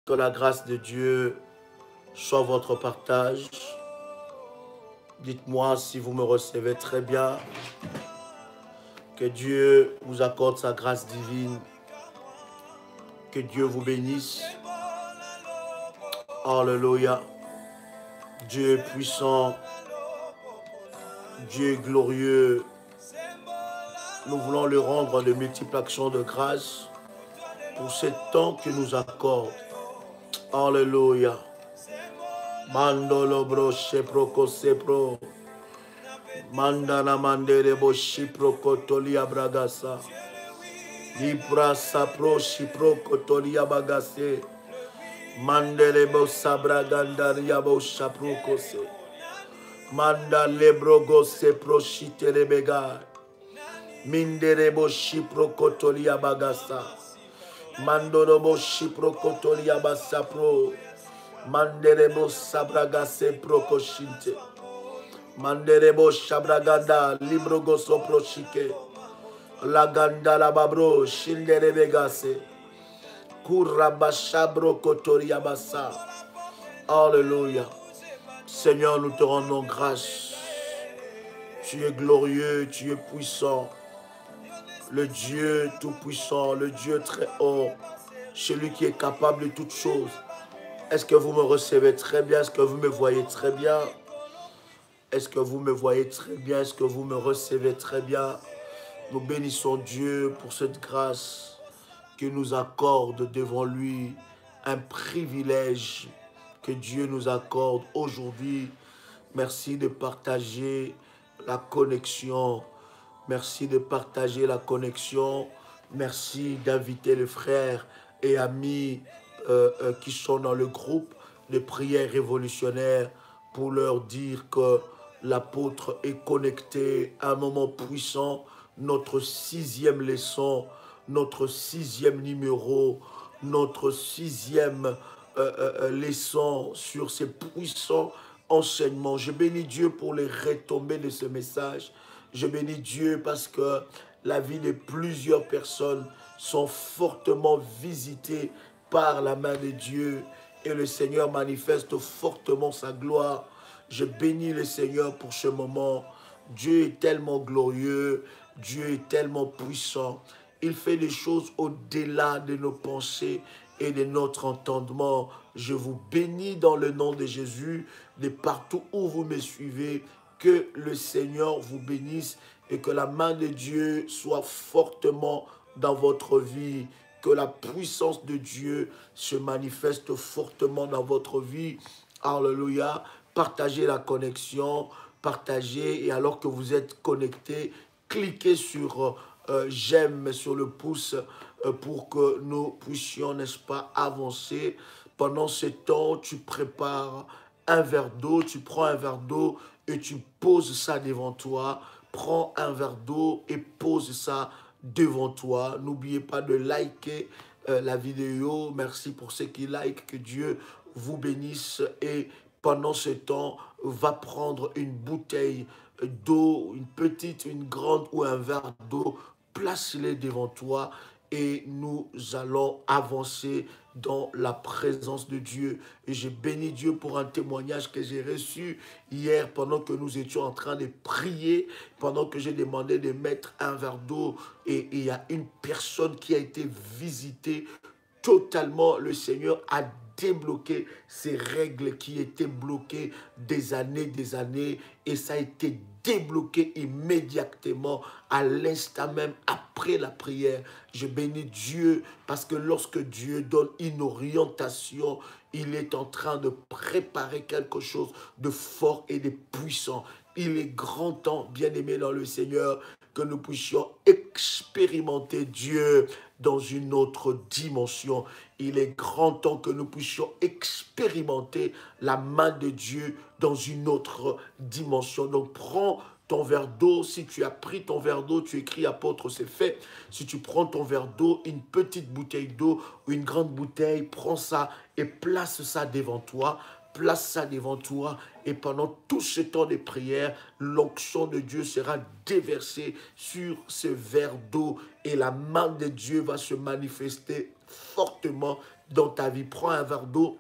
Que la grâce de Dieu soit votre partage. Dites-moi si vous me recevez très bien. Que Dieu vous accorde sa grâce divine. Que Dieu vous bénisse. Alléluia. Dieu est puissant. Dieu est glorieux. Nous voulons lui rendre de multiples actions de grâce pour ce temps qu'il nous accorde. Alléluia. Mandolo bro shepro kosepro. Mandana mandere bo shipro kotolia bragasa. Libra sapro shipro kotolia bagase. Mandele bo sabragandaria bo shapro kose. Manda lebro go sepro shitere bega. Mindere bo shipro kotolia bagasa. Mandoro bo shipro kotolia basapro. Manderebo sabragase prokoshinte. Manderebo shabraganda librogo soproshike. Laganda la babro shinderebegase. Kurabashabro kotoriabasa. Alléluia. Seigneur, nous te rendons grâce. Tu es glorieux, tu es puissant. Le Dieu tout-puissant, le Dieu très haut. Celui qui est capable de toutes choses. Est-ce que vous me recevez très bien? Est-ce que vous me voyez très bien? Est-ce que vous me voyez très bien? Est-ce que vous me recevez très bien? Nous bénissons Dieu pour cette grâce qu'il nous accorde devant lui. Un privilège que Dieu nous accorde aujourd'hui. Merci de partager la connexion. Merci de partager la connexion. Merci d'inviter les frères et amis qui sont dans le groupe de prière révolutionnaire pour leur dire que l'apôtre est connecté à un moment puissant, notre 6e leçon, notre 6e numéro, notre 6e leçon sur ces puissants enseignements. Je bénis Dieu pour les retombées de ce message. Je bénis Dieu parce que la vie de plusieurs personnes sont fortement visitées par la main de Dieu et le Seigneur manifeste fortement sa gloire. Je bénis le Seigneur pour ce moment. Dieu est tellement glorieux, Dieu est tellement puissant. Il fait des choses au-delà de nos pensées et de notre entendement. Je vous bénis dans le nom de Jésus, de partout où vous me suivez. Que le Seigneur vous bénisse et que la main de Dieu soit fortement dans votre vie. Que la puissance de Dieu se manifeste fortement dans votre vie. Alléluia. Partagez la connexion, partagez et alors que vous êtes connectés, cliquez sur j'aime sur le pouce pour que nous puissions, n'est-ce pas, avancer. Pendant ce temps, tu prépares un verre d'eau, tu prends un verre d'eau et tu poses ça devant toi. Prends un verre d'eau et pose ça devant toi. N'oubliez pas de liker la vidéo. Merci pour ceux qui like. Que Dieu vous bénisse. Et pendant ce temps, va prendre une bouteille d'eau, une petite, une grande ou un verre d'eau. Place-les devant toi et nous allons avancer dans la présence de Dieu. Et j'ai béni Dieu pour un témoignage que j'ai reçu hier pendant que nous étions en train de prier, pendant que j'ai demandé de mettre un verre d'eau et il y a une personne qui a été visitée totalement. Le Seigneur a débloqué ces règles qui étaient bloquées des années et ça a été débloqué immédiatement à l'instant même après la prière. Je bénis Dieu parce que lorsque Dieu donne une orientation, il est en train de préparer quelque chose de fort et de puissant. Il est grand temps, bien-aimés dans le Seigneur, que nous puissions expérimenter Dieu dans une autre dimension. Il est grand temps que nous puissions expérimenter la main de Dieu dans une autre dimension. Donc prends ton verre d'eau. Si tu as pris ton verre d'eau, tu écris apôtre, c'est fait. Si tu prends ton verre d'eau, une petite bouteille d'eau ou une grande bouteille, prends ça et place ça devant toi. Place ça devant toi et pendant tout ce temps de prière, l'onction de Dieu sera déversée sur ce verre d'eau et la main de Dieu va se manifester fortement dans ta vie. Prends un verre d'eau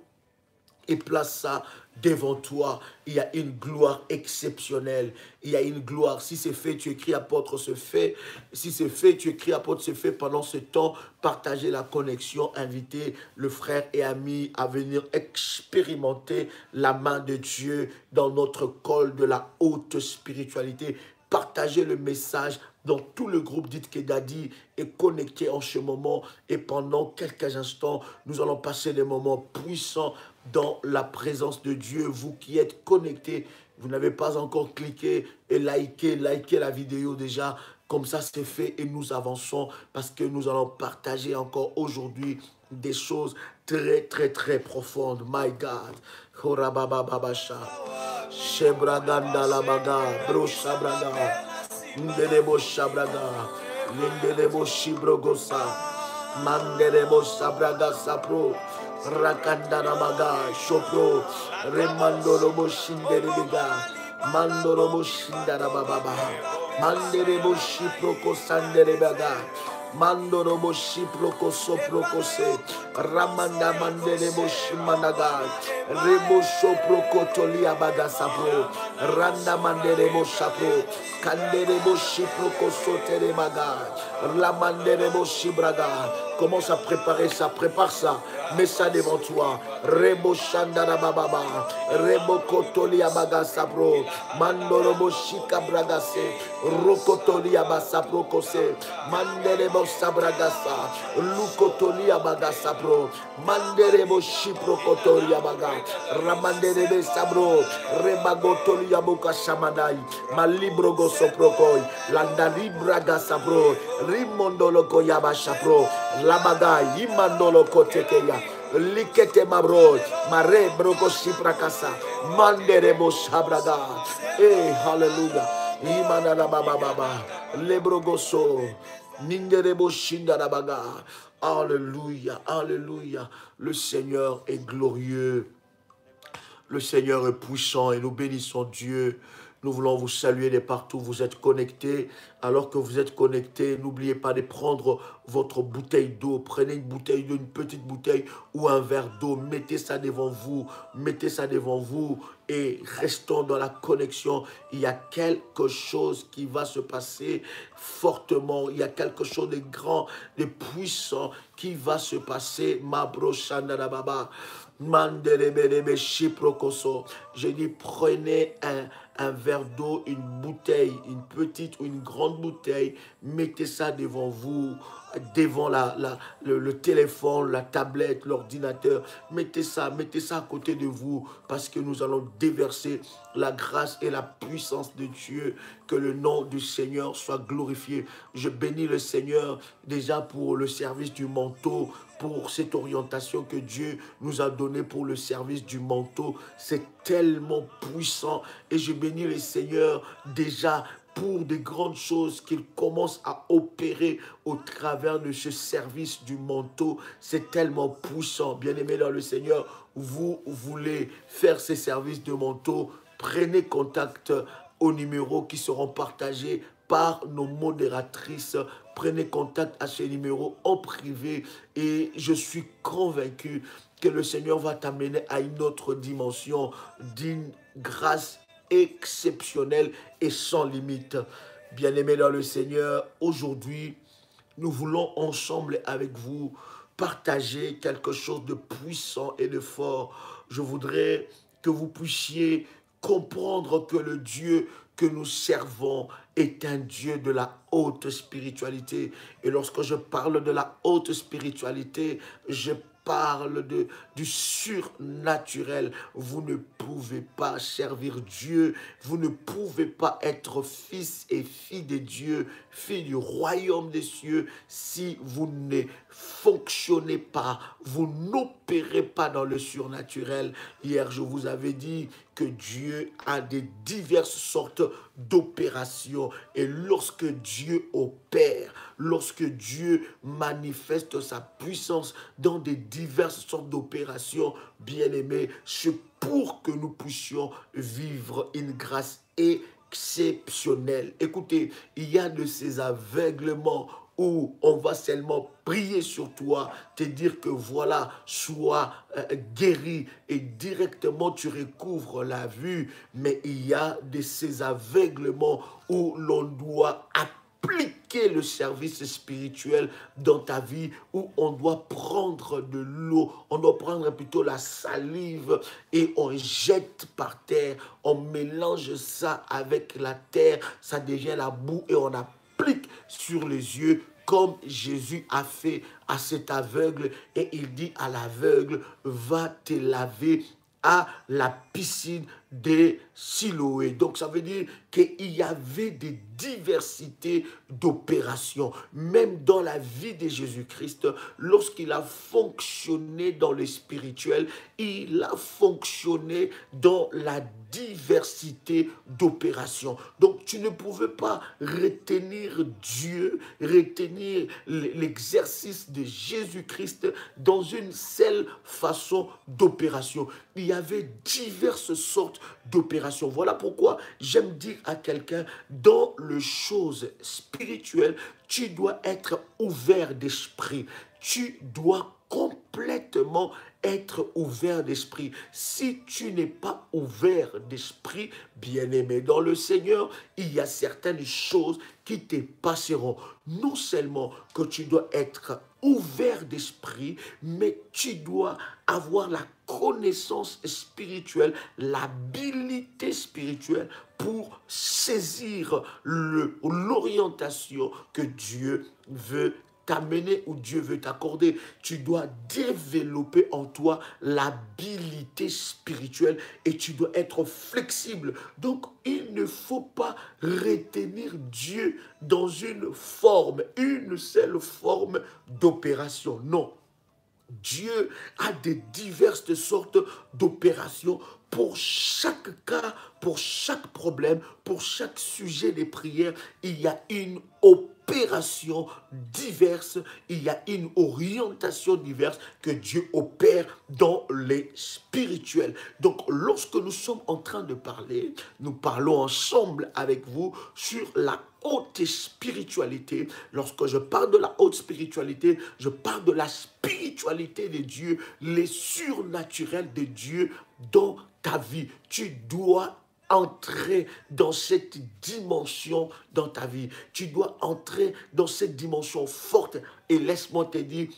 et place ça devant toi. Il y a une gloire exceptionnelle. Il y a une gloire. Si c'est fait, tu écris apôtre, c'est fait. Si c'est fait, tu écris apôtre, c'est fait. Pendant ce temps, partagez la connexion, invitez le frère et ami à venir expérimenter la main de Dieu dans notre col de la haute spiritualité. Partagez le message dans tout le groupe Dites que Daddy est connecté en ce moment. Et pendant quelques instants, nous allons passer des moments puissants dans la présence de Dieu. Vous qui êtes connectés, vous n'avez pas encore cliqué et likez la vidéo déjà. Comme ça, c'est fait et nous avançons parce que nous allons partager encore aujourd'hui des choses très, très, très profondes. My God. Korabababasha. Shebraganda labaga. Broshabraga. Ndelebo shabraga. Lindelebo shibrogosa. Mandelebo shabraga sapro. Rakandarabaga, Shopro, Remandorobo Shinderega, Mandorobo Shindarababa, Manderebo Shiproko Sanderebaga, Mandorobo Shiproko Soprokose, Ramanda Manderebo Shimanaga, Rebo Soproko Toliabaga Sapro, Randa Manderebo Sapro, Kanderebo Shiproko Soteremaga, Lamanderebo Shibraga. Commence à préparer ça, prépare ça, mets ça devant toi. Rebo Shandara Bababa, Rebo Kotoli Abaga Sapro, Mandorobo Shika Bragase, Rokotoli Abasapro Kose, Manderebo Sabragasa, Lukotoli Abaga Sapro, Manderebo Shipro Kotori Abaga, Ramanderebe Sabro, Rebagotoli Abuka Shamanai, Malibro Gosoprokoi, Landari Braga Sapro, Rimondolo Koyaba Sapro, Labaga, Imandolo Kotekeya, Likete Mabro, Mare Brogo Shiprakasa, Manderebo Shabraga, hallelujah, Imana Baba, Lebrogoso, Ninderebo Shindarabaga, alléluia, alléluia, le Seigneur est glorieux, le Seigneur est puissant et nous bénissons Dieu. Nous voulons vous saluer de partout où vous êtes connectés. Alors que vous êtes connectés, n'oubliez pas de prendre votre bouteille d'eau. Prenez une bouteille d'eau, une petite bouteille ou un verre d'eau. Mettez ça devant vous. Mettez ça devant vous et restons dans la connexion. Il y a quelque chose qui va se passer fortement. Il y a quelque chose de grand, de puissant qui va se passer. Mabro Shandara Baba. Manderebelebe Shiprokoso. Je dis prenez un verre d'eau, une bouteille, une petite ou une grande bouteille, mettez ça devant vous, devant le téléphone, la tablette, l'ordinateur, mettez ça à côté de vous, parce que nous allons déverser la grâce et la puissance de Dieu, que le nom du Seigneur soit glorifié. Je bénis le Seigneur déjà pour le service du manteau, pour cette orientation que Dieu nous a donnée pour le service du manteau. C'est tellement puissant et je bénis le Seigneur déjà pour des grandes choses qu'il commence à opérer au travers de ce service du manteau. C'est tellement puissant. Bien-aimés dans le Seigneur, vous voulez faire ces services de manteau, prenez contact aux numéros qui seront partagés par nos modératrices. Prenez contact à ces numéros en privé et je suis convaincu que le Seigneur va t'amener à une autre dimension d'une grâce exceptionnelle et sans limite. Bien-aimés dans le Seigneur, aujourd'hui, nous voulons ensemble avec vous partager quelque chose de puissant et de fort. Je voudrais que vous puissiez comprendre que le Dieu que nous servons est un Dieu de la haute spiritualité. Et lorsque je parle de la haute spiritualité, je parle du surnaturel. Vous ne pouvez pas servir Dieu, vous ne pouvez pas être fils et filles de Dieu, filles du royaume des cieux, si vous ne fonctionnez pas, vous n'opérez pas dans le surnaturel. Hier, je vous avais dit que Dieu a des diverses sortes d'opérations. Et lorsque Dieu opère, lorsque Dieu manifeste sa puissance dans des diverses sortes d'opérations, bien-aimés, c'est pour que nous puissions vivre une grâce exceptionnelle. Écoutez, il y a de ces aveuglements où on va seulement prier sur toi, te dire que voilà, sois guéri et directement tu recouvres la vue. Mais il y a de ces aveuglements où l'on doit appliquer le service spirituel dans ta vie, où on doit prendre de l'eau, on doit prendre plutôt la salive et on jette par terre, on mélange ça avec la terre, ça devient la boue et on applique sur les yeux comme Jésus a fait à cet aveugle et il dit à l'aveugle, va te laver à la piscine des Siloé. Donc ça veut dire qu'il y avait des diversités d'opérations. Même dans la vie de Jésus-Christ, lorsqu'il a fonctionné dans le spirituel, il a fonctionné dans la diversité d'opérations. Donc tu ne pouvais pas retenir Dieu, retenir l'exercice de Jésus-Christ dans une seule façon d'opération. Il y avait diverses sortes d'opérations. Voilà pourquoi j'aime dire à quelqu'un, dans les choses spirituelles, tu dois être ouvert d'esprit. Tu dois complètement être ouvert d'esprit. Si tu n'es pas ouvert d'esprit, bien-aimé dans le Seigneur, il y a certaines choses qui te passeront. Non seulement que tu dois être ouvert d'esprit, mais tu dois avoir la connaissance spirituelle, l'habilité spirituelle pour saisir l'orientation que Dieu veut t'amener ou Dieu veut t'accorder. Tu dois développer en toi l'habilité spirituelle et tu dois être flexible. Donc, il ne faut pas retenir Dieu dans une seule forme d'opération. Non. Dieu a des diverses sortes d'opérations pour chaque cas, pour chaque problème, pour chaque sujet des prières. Il y a une opération diverse, il y a une orientation diverse que Dieu opère dans les spirituels. Donc, lorsque nous sommes en train de parler, nous parlons ensemble avec vous sur la haute spiritualité. Lorsque je parle de la haute spiritualité, je parle de la spiritualité de Dieu, les surnaturels de Dieu dans ta vie. Tu dois entrer dans cette dimension dans ta vie. Tu dois entrer dans cette dimension forte. Et laisse-moi te dire,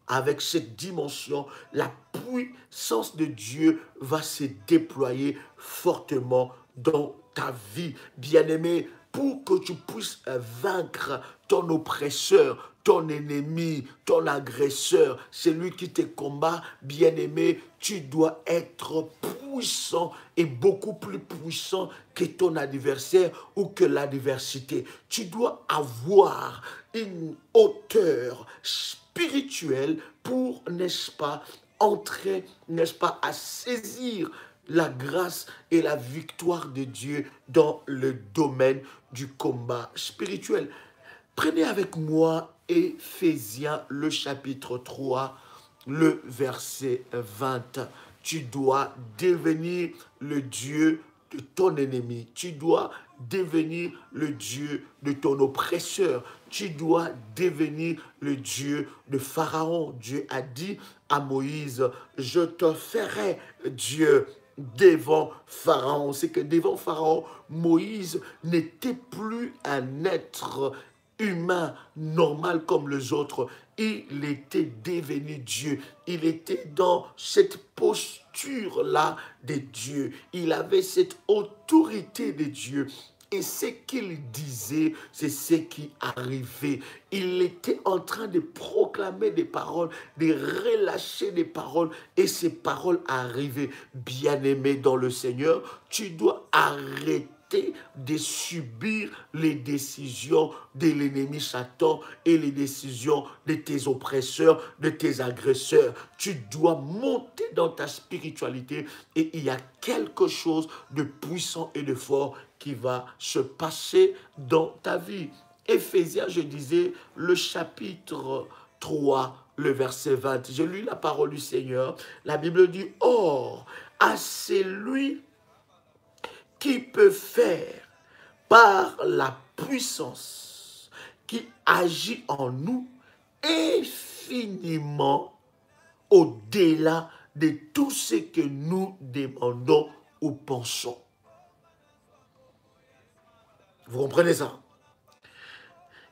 avec cette dimension, la puissance de Dieu va se déployer fortement dans ta vie. Bien-aimé, pour que tu puisses vaincre ton oppresseur, ton ennemi, ton agresseur, celui qui te combat, bien-aimé, tu dois être puissant et beaucoup plus puissant que ton adversaire ou que l'adversité. Tu dois avoir une hauteur spirituelle pour, n'est-ce pas, entrer, n'est-ce pas, à saisir la grâce et la victoire de Dieu dans le domaine du combat spirituel. Prenez avec moi Éphésiens, le chapitre 3, le verset 20. Tu dois devenir le Dieu de ton ennemi. Tu dois devenir le Dieu de ton oppresseur. Tu dois devenir le Dieu de Pharaon. Dieu a dit à Moïse, je te ferai Dieu devant Pharaon. C'est que devant Pharaon, Moïse n'était plus un être humain normal comme les autres. Il était devenu Dieu. Il était dans cette posture-là de Dieu. Il avait cette autorité de Dieu. Et ce qu'il disait, c'est ce qui arrivait. Il était en train de proclamer des paroles, de relâcher des paroles, et ces paroles arrivaient. Bien-aimé dans le Seigneur, tu dois arrêter de subir les décisions de l'ennemi Satan et les décisions de tes oppresseurs, de tes agresseurs. Tu dois monter dans ta spiritualité et il y a quelque chose de puissant et de fort qui va se passer dans ta vie. Éphésiens, je disais, le chapitre 3, le verset 20. Je lis la parole du Seigneur. La Bible dit, « Or, à celui qui peut faire par la puissance qui agit en nous infiniment au-delà de tout ce que nous demandons ou pensons. Vous comprenez ça?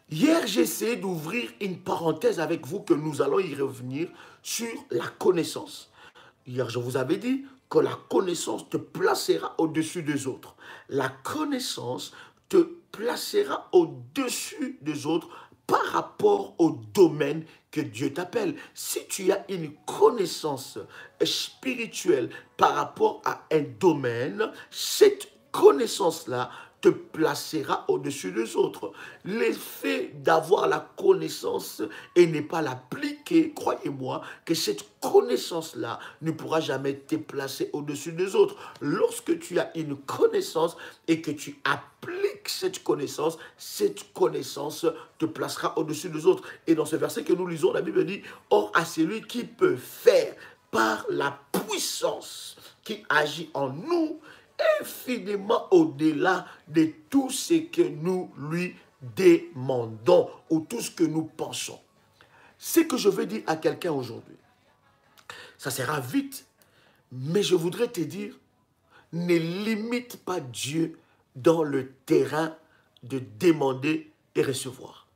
Hier, j'ai essayé d'ouvrir une parenthèse avec vous que nous allons y revenir sur la connaissance. Hier, je vous avais dit que la connaissance te placera au-dessus des autres. La connaissance te placera au-dessus des autres par rapport au domaine que Dieu t'appelle. Si tu as une connaissance spirituelle par rapport à un domaine, cette connaissance-là te placera au-dessus des autres. L'effet d'avoir la connaissance et ne pas l'appliquer, croyez-moi, que cette connaissance-là ne pourra jamais te placer au-dessus des autres. Lorsque tu as une connaissance et que tu appliques cette connaissance te placera au-dessus des autres. Et dans ce verset que nous lisons, la Bible dit, « Or à celui qui peut faire par la puissance qui agit en nous, infiniment au-delà de tout ce que nous lui demandons ou tout ce que nous pensons. » Ce que je veux dire à quelqu'un aujourd'hui, ça sera vite, mais je voudrais te dire, ne limite pas Dieu dans le terrain de demander et recevoir.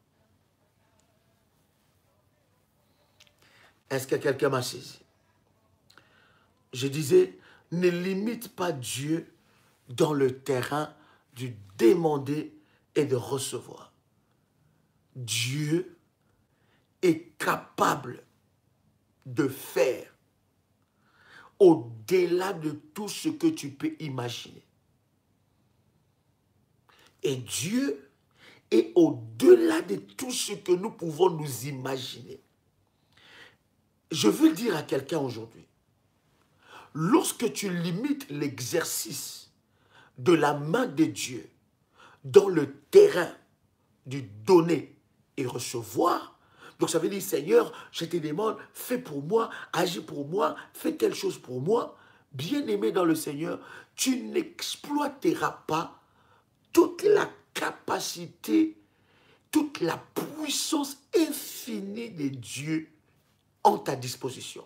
Est-ce que quelqu'un m'a saisi? Je disais, ne limite pas Dieu dans le terrain du demander et de recevoir. Dieu est capable de faire au-delà de tout ce que tu peux imaginer. Et Dieu est au-delà de tout ce que nous pouvons nous imaginer. Je veux dire à quelqu'un aujourd'hui, lorsque tu limites l'exercice de la main de Dieu dans le terrain du donner et recevoir, donc ça veut dire, Seigneur, je te demande, fais pour moi, agis pour moi, fais telle chose pour moi. Bien-aimé dans le Seigneur, tu n'exploiteras pas toute la capacité, toute la puissance infinie de Dieu en ta disposition.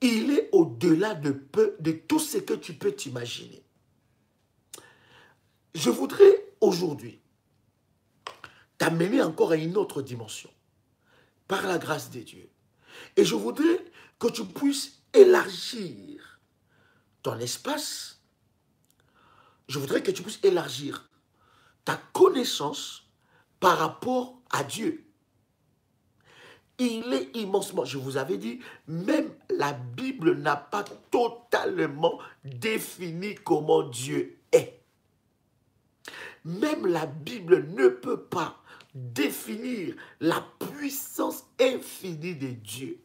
Il est au-delà de tout ce que tu peux t'imaginer. Je voudrais aujourd'hui t'amener encore à une autre dimension, par la grâce de Dieu. Et je voudrais que tu puisses élargir ton espace. Je voudrais que tu puisses élargir ta connaissance par rapport à Dieu. Il est immensement, je vous avais dit, même la Bible n'a pas totalement défini comment Dieu est. Même la Bible ne peut pas définir la puissance infinie de Dieu.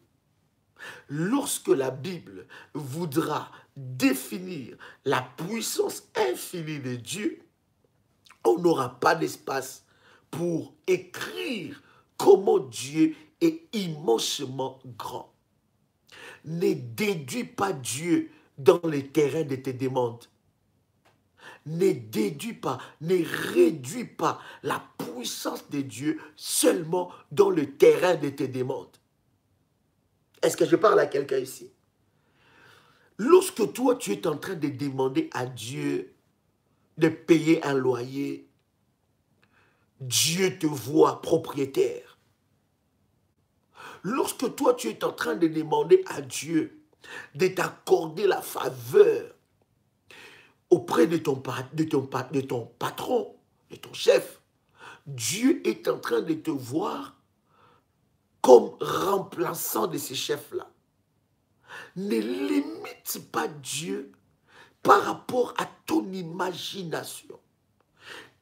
Lorsque la Bible voudra définir la puissance infinie de Dieu, on n'aura pas d'espace pour écrire comment Dieu est immensément grand. Ne déduis pas Dieu dans les terrains de tes demandes. Ne déduis pas, ne réduis pas la puissance de Dieu seulement dans le terrain de tes demandes. Est-ce que je parle à quelqu'un ici? Lorsque toi, tu es en train de demander à Dieu de payer un loyer, Dieu te voit propriétaire. Lorsque toi, tu es en train de demander à Dieu de t'accorder la faveur auprès de ton patron, de ton chef, Dieu est en train de te voir comme remplaçant de ces chefs-là. Ne limite pas Dieu par rapport à ton imagination.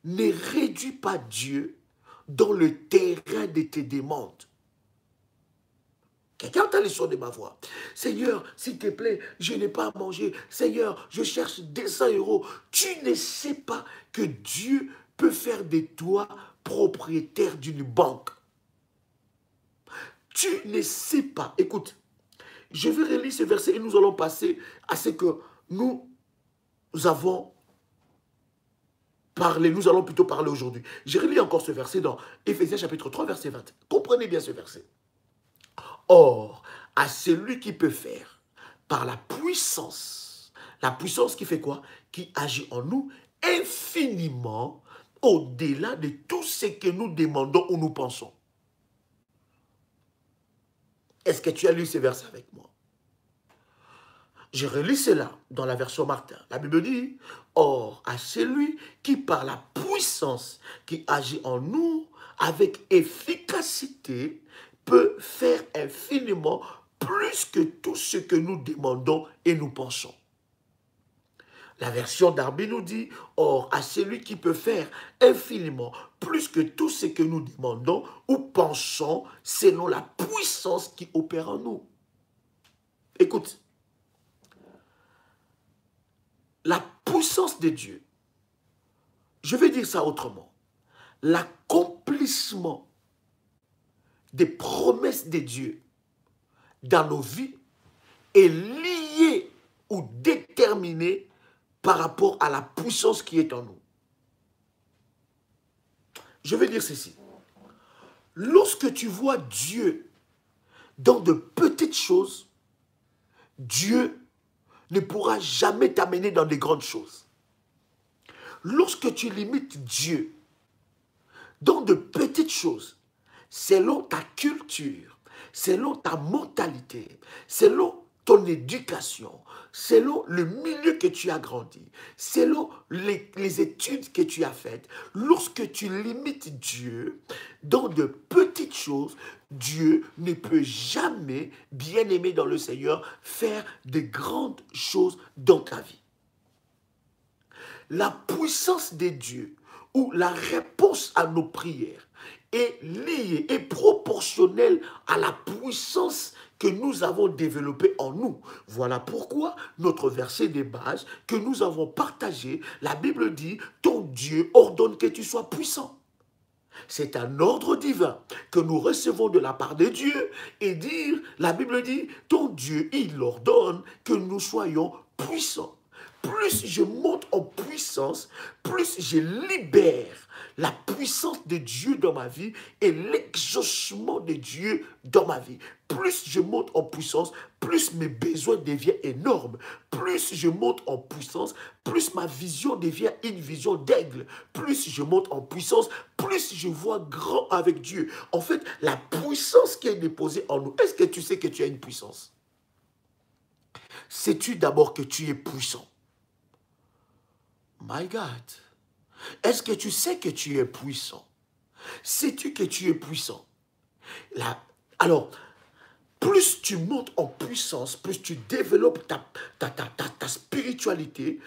Ne réduis pas Dieu dans le terrain de tes demandes. Quelqu'un entend le son de ma voix. Seigneur, s'il te plaît, je n'ai pas à manger. Seigneur, je cherche 200 €. Tu ne sais pas que Dieu peut faire de toi propriétaire d'une banque. Tu ne sais pas. Écoute, je vais relire ce verset et nous allons passer à ce que nous avons nous allons plutôt parler aujourd'hui. Je relis encore ce verset dans Éphésiens chapitre 3, verset 20. Comprenez bien ce verset. Or, à celui qui peut faire par la puissance qui fait quoi? Qui agit en nous infiniment au-delà de tout ce que nous demandons ou nous pensons. Est-ce que tu as lu ce verset avec moi? Je relis cela dans la version Martin. La Bible dit, or, à celui qui par la puissance qui agit en nous avec efficacité peut faire infiniment plus que tout ce que nous demandons et nous pensons. La version Darby nous dit, or, à celui qui peut faire infiniment plus que tout ce que nous demandons ou pensons selon la puissance qui opère en nous. Écoute, la puissance de Dieu, je vais dire ça autrement, l'accomplissement des promesses de Dieu dans nos vies est lié ou déterminé par rapport à la puissance qui est en nous. Je vais dire ceci. Lorsque tu vois Dieu dans de petites choses, Dieu ne pourra jamais t'amener dans des grandes choses. Lorsque tu limites Dieu dans de petites choses, selon ta culture, selon ta mentalité, selon ton éducation, selon le milieu que tu as grandi, selon les études que tu as faites, lorsque tu limites Dieu dans de petites choses, Dieu ne peut jamais, bien-aimé dans le Seigneur, faire de grandes choses dans ta vie. La puissance de Dieu ou la réponse à nos prières est liée et proportionnelle à la puissance que nous avons développée en nous. Voilà pourquoi notre verset de base que nous avons partagé, la Bible dit, ton Dieu ordonne que tu sois puissant. C'est un ordre divin que nous recevons de la part de Dieu et dire, la Bible dit, ton Dieu, il ordonne que nous soyons puissants. Plus je monte en puissance, plus je libère la puissance de Dieu dans ma vie et l'exaucement de Dieu dans ma vie. Plus je monte en puissance, plus mes besoins deviennent énormes. Plus je monte en puissance, plus ma vision devient une vision d'aigle. Plus je monte en puissance, plus je vois grand avec Dieu. En fait, la puissance qui est déposée en nous, est-ce que tu sais que tu as une puissance? Sais-tu d'abord que tu es puissant? My God, est-ce que tu sais que tu es puissant? Sais-tu que tu es puissant? Alors, plus tu montes en puissance, plus tu développes ta spiritualité,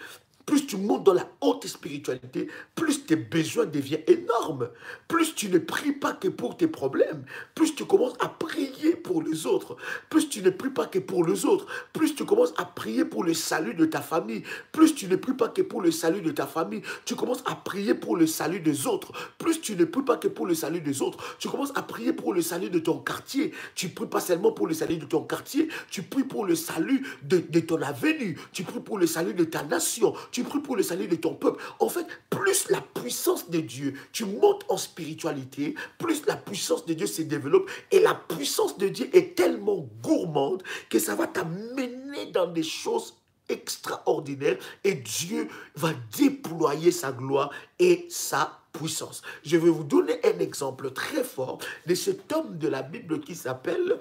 plus tu montes dans la haute spiritualité, plus tes besoins deviennent énormes. Plus tu ne pries pas que pour tes problèmes, plus tu commences à prier pour les autres. Plus tu ne pries pas que pour les autres, plus tu commences à prier pour le salut de ta famille. Plus tu ne pries pas que pour le salut de ta famille, tu commences à prier pour le salut des autres. Plus tu ne pries pas que pour le salut des autres, tu commences à prier pour le salut de ton quartier. Tu ne pries pas seulement pour le salut de ton quartier, tu pries pour le salut de ton avenue, tu pries pour le salut de ta nation. Tu pries pour le salut de ton peuple. En fait, plus la puissance de Dieu, tu montes en spiritualité, plus la puissance de Dieu se développe. Et la puissance de Dieu est tellement gourmande que ça va t'amener dans des choses extraordinaires. Et Dieu va déployer sa gloire et sa puissance. Je vais vous donner un exemple très fort de cet homme de la Bible qui s'appelle,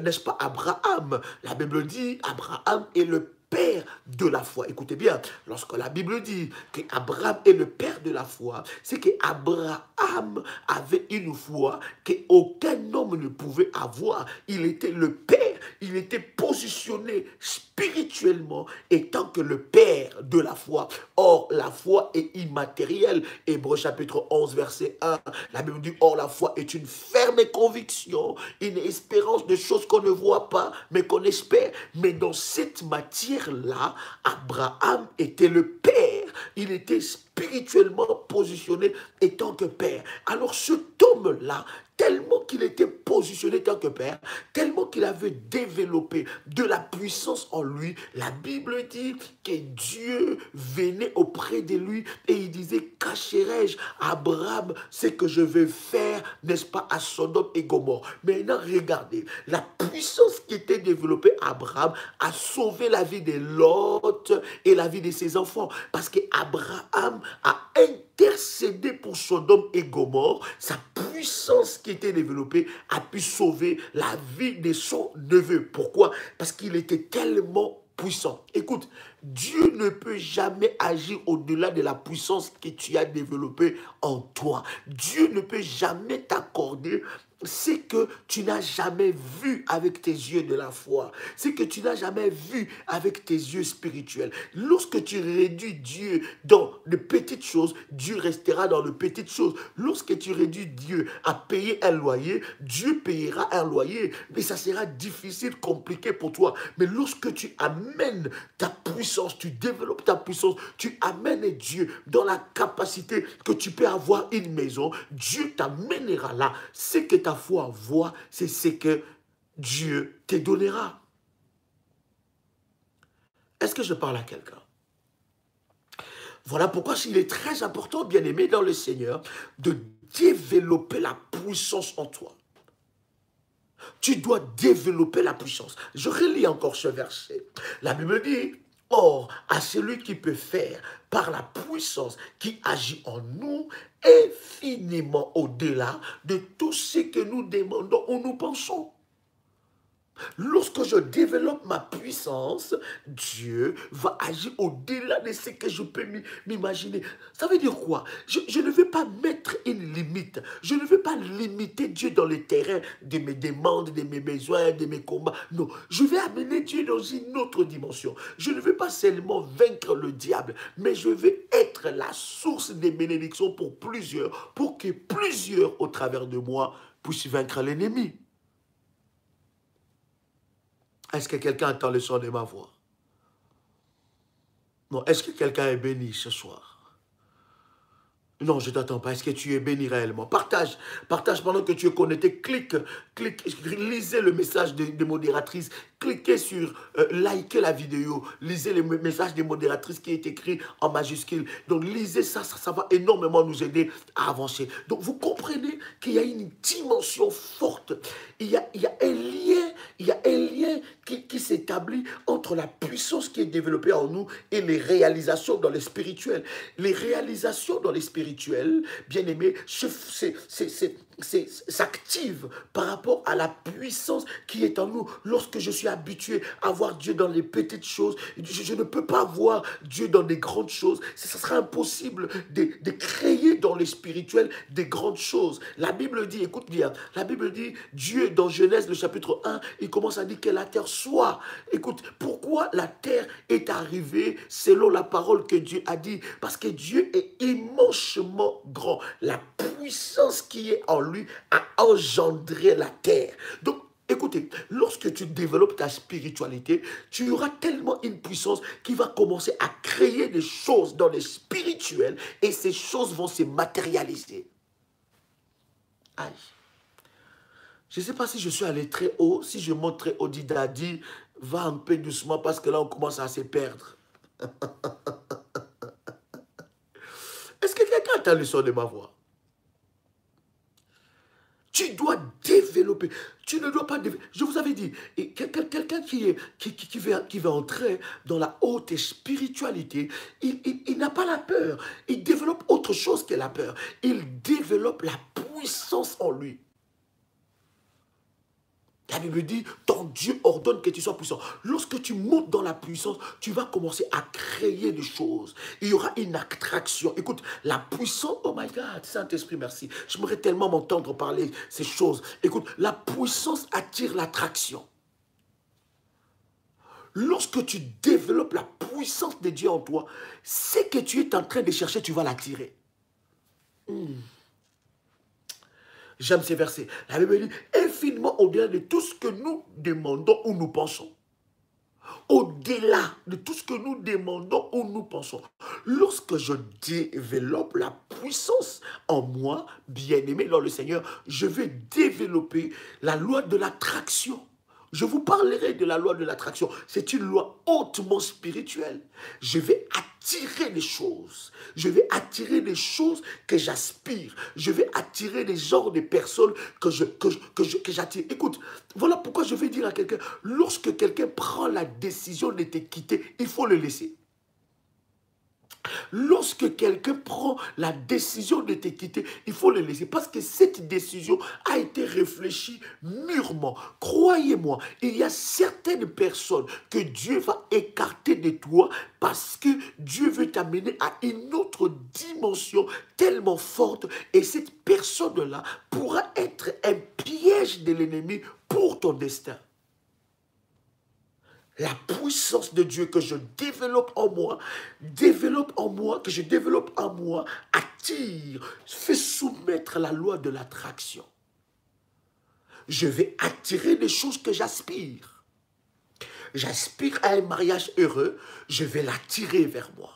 n'est-ce pas, Abraham. La Bible dit, Abraham est le père de la foi. Écoutez bien, lorsque la Bible dit qu'Abraham est le père de la foi, c'est qu'Abraham avait une foi qu'aucun homme ne pouvait avoir. Il était le père, il était positionné spirituellement étant que le père de la foi. Or, la foi est immatérielle. Hébreux chapitre 11, verset 1, la Bible dit, or la foi est une ferme conviction, une espérance de choses qu'on ne voit pas, mais qu'on espère. Mais dans cette matière-là, Abraham était le père. Il était spirituellement positionné étant que père. Alors cet homme-là, tellement qu'il était positionné tant que père, tellement qu'il avait développé de la puissance en lui, la Bible dit que Dieu venait auprès de lui et il disait, cacherai-je à Abraham ce que je vais faire, n'est-ce pas, à Sodome et Gomorrhe. Maintenant, regardez, la puissance qui était développée à Abraham a sauvé la vie de Lot et la vie de ses enfants. Parce qu'Abraham a intercédé pour Sodome et Gomorrhe. Sa puissance qui était développée a pu sauver la vie de son neveu. Pourquoi? Parce qu'il était tellement puissant. Écoute, Dieu ne peut jamais agir au-delà de la puissance que tu as développée en toi. Dieu ne peut jamais t'accorder ce que tu n'as jamais vu avec tes yeux de la foi, ce que tu n'as jamais vu avec tes yeux spirituels. Lorsque tu réduis Dieu dans de petites choses, Dieu restera dans de petites choses. Lorsque tu réduis Dieu à payer un loyer, Dieu payera un loyer, mais ça sera difficile, compliqué pour toi. Mais lorsque tu amènes ta puissance, tu développes ta puissance, tu amènes Dieu dans la capacité que tu peux avoir une maison, Dieu t'amènera là. Ce que ta foi voit, c'est ce que Dieu te donnera. Est-ce que je parle à quelqu'un? Voilà pourquoi il est très important, bien-aimé dans le Seigneur, de développer la puissance en toi. Tu dois développer la puissance. Je relis encore ce verset. La Bible dit, or, à celui qui peut faire par la puissance qui agit en nous, infiniment au-delà de tout ce que nous demandons ou nous pensons. Lorsque je développe ma puissance, Dieu va agir au-delà de ce que je peux m'imaginer. Ça veut dire quoi? Je ne veux pas mettre une limite. Je ne veux pas limiter Dieu dans le terrain de mes demandes, de mes besoins, de mes combats. Non, je vais amener Dieu dans une autre dimension. Je ne veux pas seulement vaincre le diable, mais je veux être la source des bénédictions pour plusieurs, pour que plusieurs au travers de moi puissent vaincre l'ennemi. Est-ce que quelqu'un entend le son de ma voix? Non, est-ce que quelqu'un est béni ce soir? Non, je ne t'attends pas. Est-ce que tu es béni réellement? Partage pendant que tu es connecté. Clique, lisez le message des modératrices. Cliquez sur liker la vidéo. Lisez le message des modératrices qui est écrit en majuscule. Donc, lisez ça, ça va énormément nous aider à avancer. Donc, vous comprenez qu'il y a une dimension forte. Il y a un lien qui s'établit entre la puissance qui est développée en nous et les réalisations dans les spirituels. Les réalisations dans les spirituels, bien aimés, s'active par rapport à la puissance qui est en nous. Lorsque je suis habitué à voir Dieu dans les petites choses, je ne peux pas voir Dieu dans des grandes choses. Ce sera impossible de créer dans les spirituels des grandes choses. La Bible dit, écoute bien, la Bible dit, Dieu dans Genèse le chapitre 1, il commence à dire que la terre soit. Écoute, pourquoi la terre est arrivée selon la parole que Dieu a dit? Parce que Dieu est immensément grand. La puissance qui est en lui a engendré la terre. Donc, écoutez, lorsque tu développes ta spiritualité, tu auras tellement une puissance qui va commencer à créer des choses dans les spirituels et ces choses vont se matérialiser. Aïe. Je ne sais pas si je suis allé très haut. Si je monte très haut, dit Daddy, va un peu doucement parce que là, on commence à se perdre. Est-ce que quelqu'un entend le son de ma voix? Tu dois développer. Tu ne dois pas développer. Je vous avais dit, quelqu'un qui veut entrer dans la haute spiritualité, il n'a pas la peur. Il développe autre chose que la peur. Il développe la puissance en lui. La Bible dit, ton Dieu ordonne que tu sois puissant. Lorsque tu montes dans la puissance, tu vas commencer à créer des choses. Il y aura une attraction. Écoute, la puissance, oh my God, Saint-Esprit, merci. J'aimerais tellement m'entendre parler ces choses. Écoute, la puissance attire l'attraction. Lorsque tu développes la puissance de Dieu en toi, ce que tu es en train de chercher, tu vas l'attirer. J'aime ces versets. La Bible dit, infiniment au-delà de tout ce que nous demandons ou nous pensons. au-delà de tout ce que nous demandons ou nous pensons. Lorsque je développe la puissance en moi, bien-aimé dans le Seigneur, je vais développer la loi de l'attraction. Je vous parlerai de la loi de l'attraction. C'est une loi hautement spirituelle. Je vais attirer les choses. Je vais attirer les choses que j'aspire. Je vais attirer les genres de personnes que j'attire. Écoute, voilà pourquoi je vais dire à quelqu'un, lorsque quelqu'un prend la décision de te quitter, il faut le laisser. Lorsque quelqu'un prend la décision de te quitter, il faut le laisser parce que cette décision a été réfléchie mûrement. Croyez-moi, il y a certaines personnes que Dieu va écarter de toi parce que Dieu veut t'amener à une autre dimension tellement forte et cette personne-là pourra être un piège de l'ennemi pour ton destin. La puissance de Dieu que je développe en moi, que je développe en moi, attire, fait soumettre la loi de l'attraction. Je vais attirer les choses que j'aspire. J'aspire à un mariage heureux, je vais l'attirer vers moi.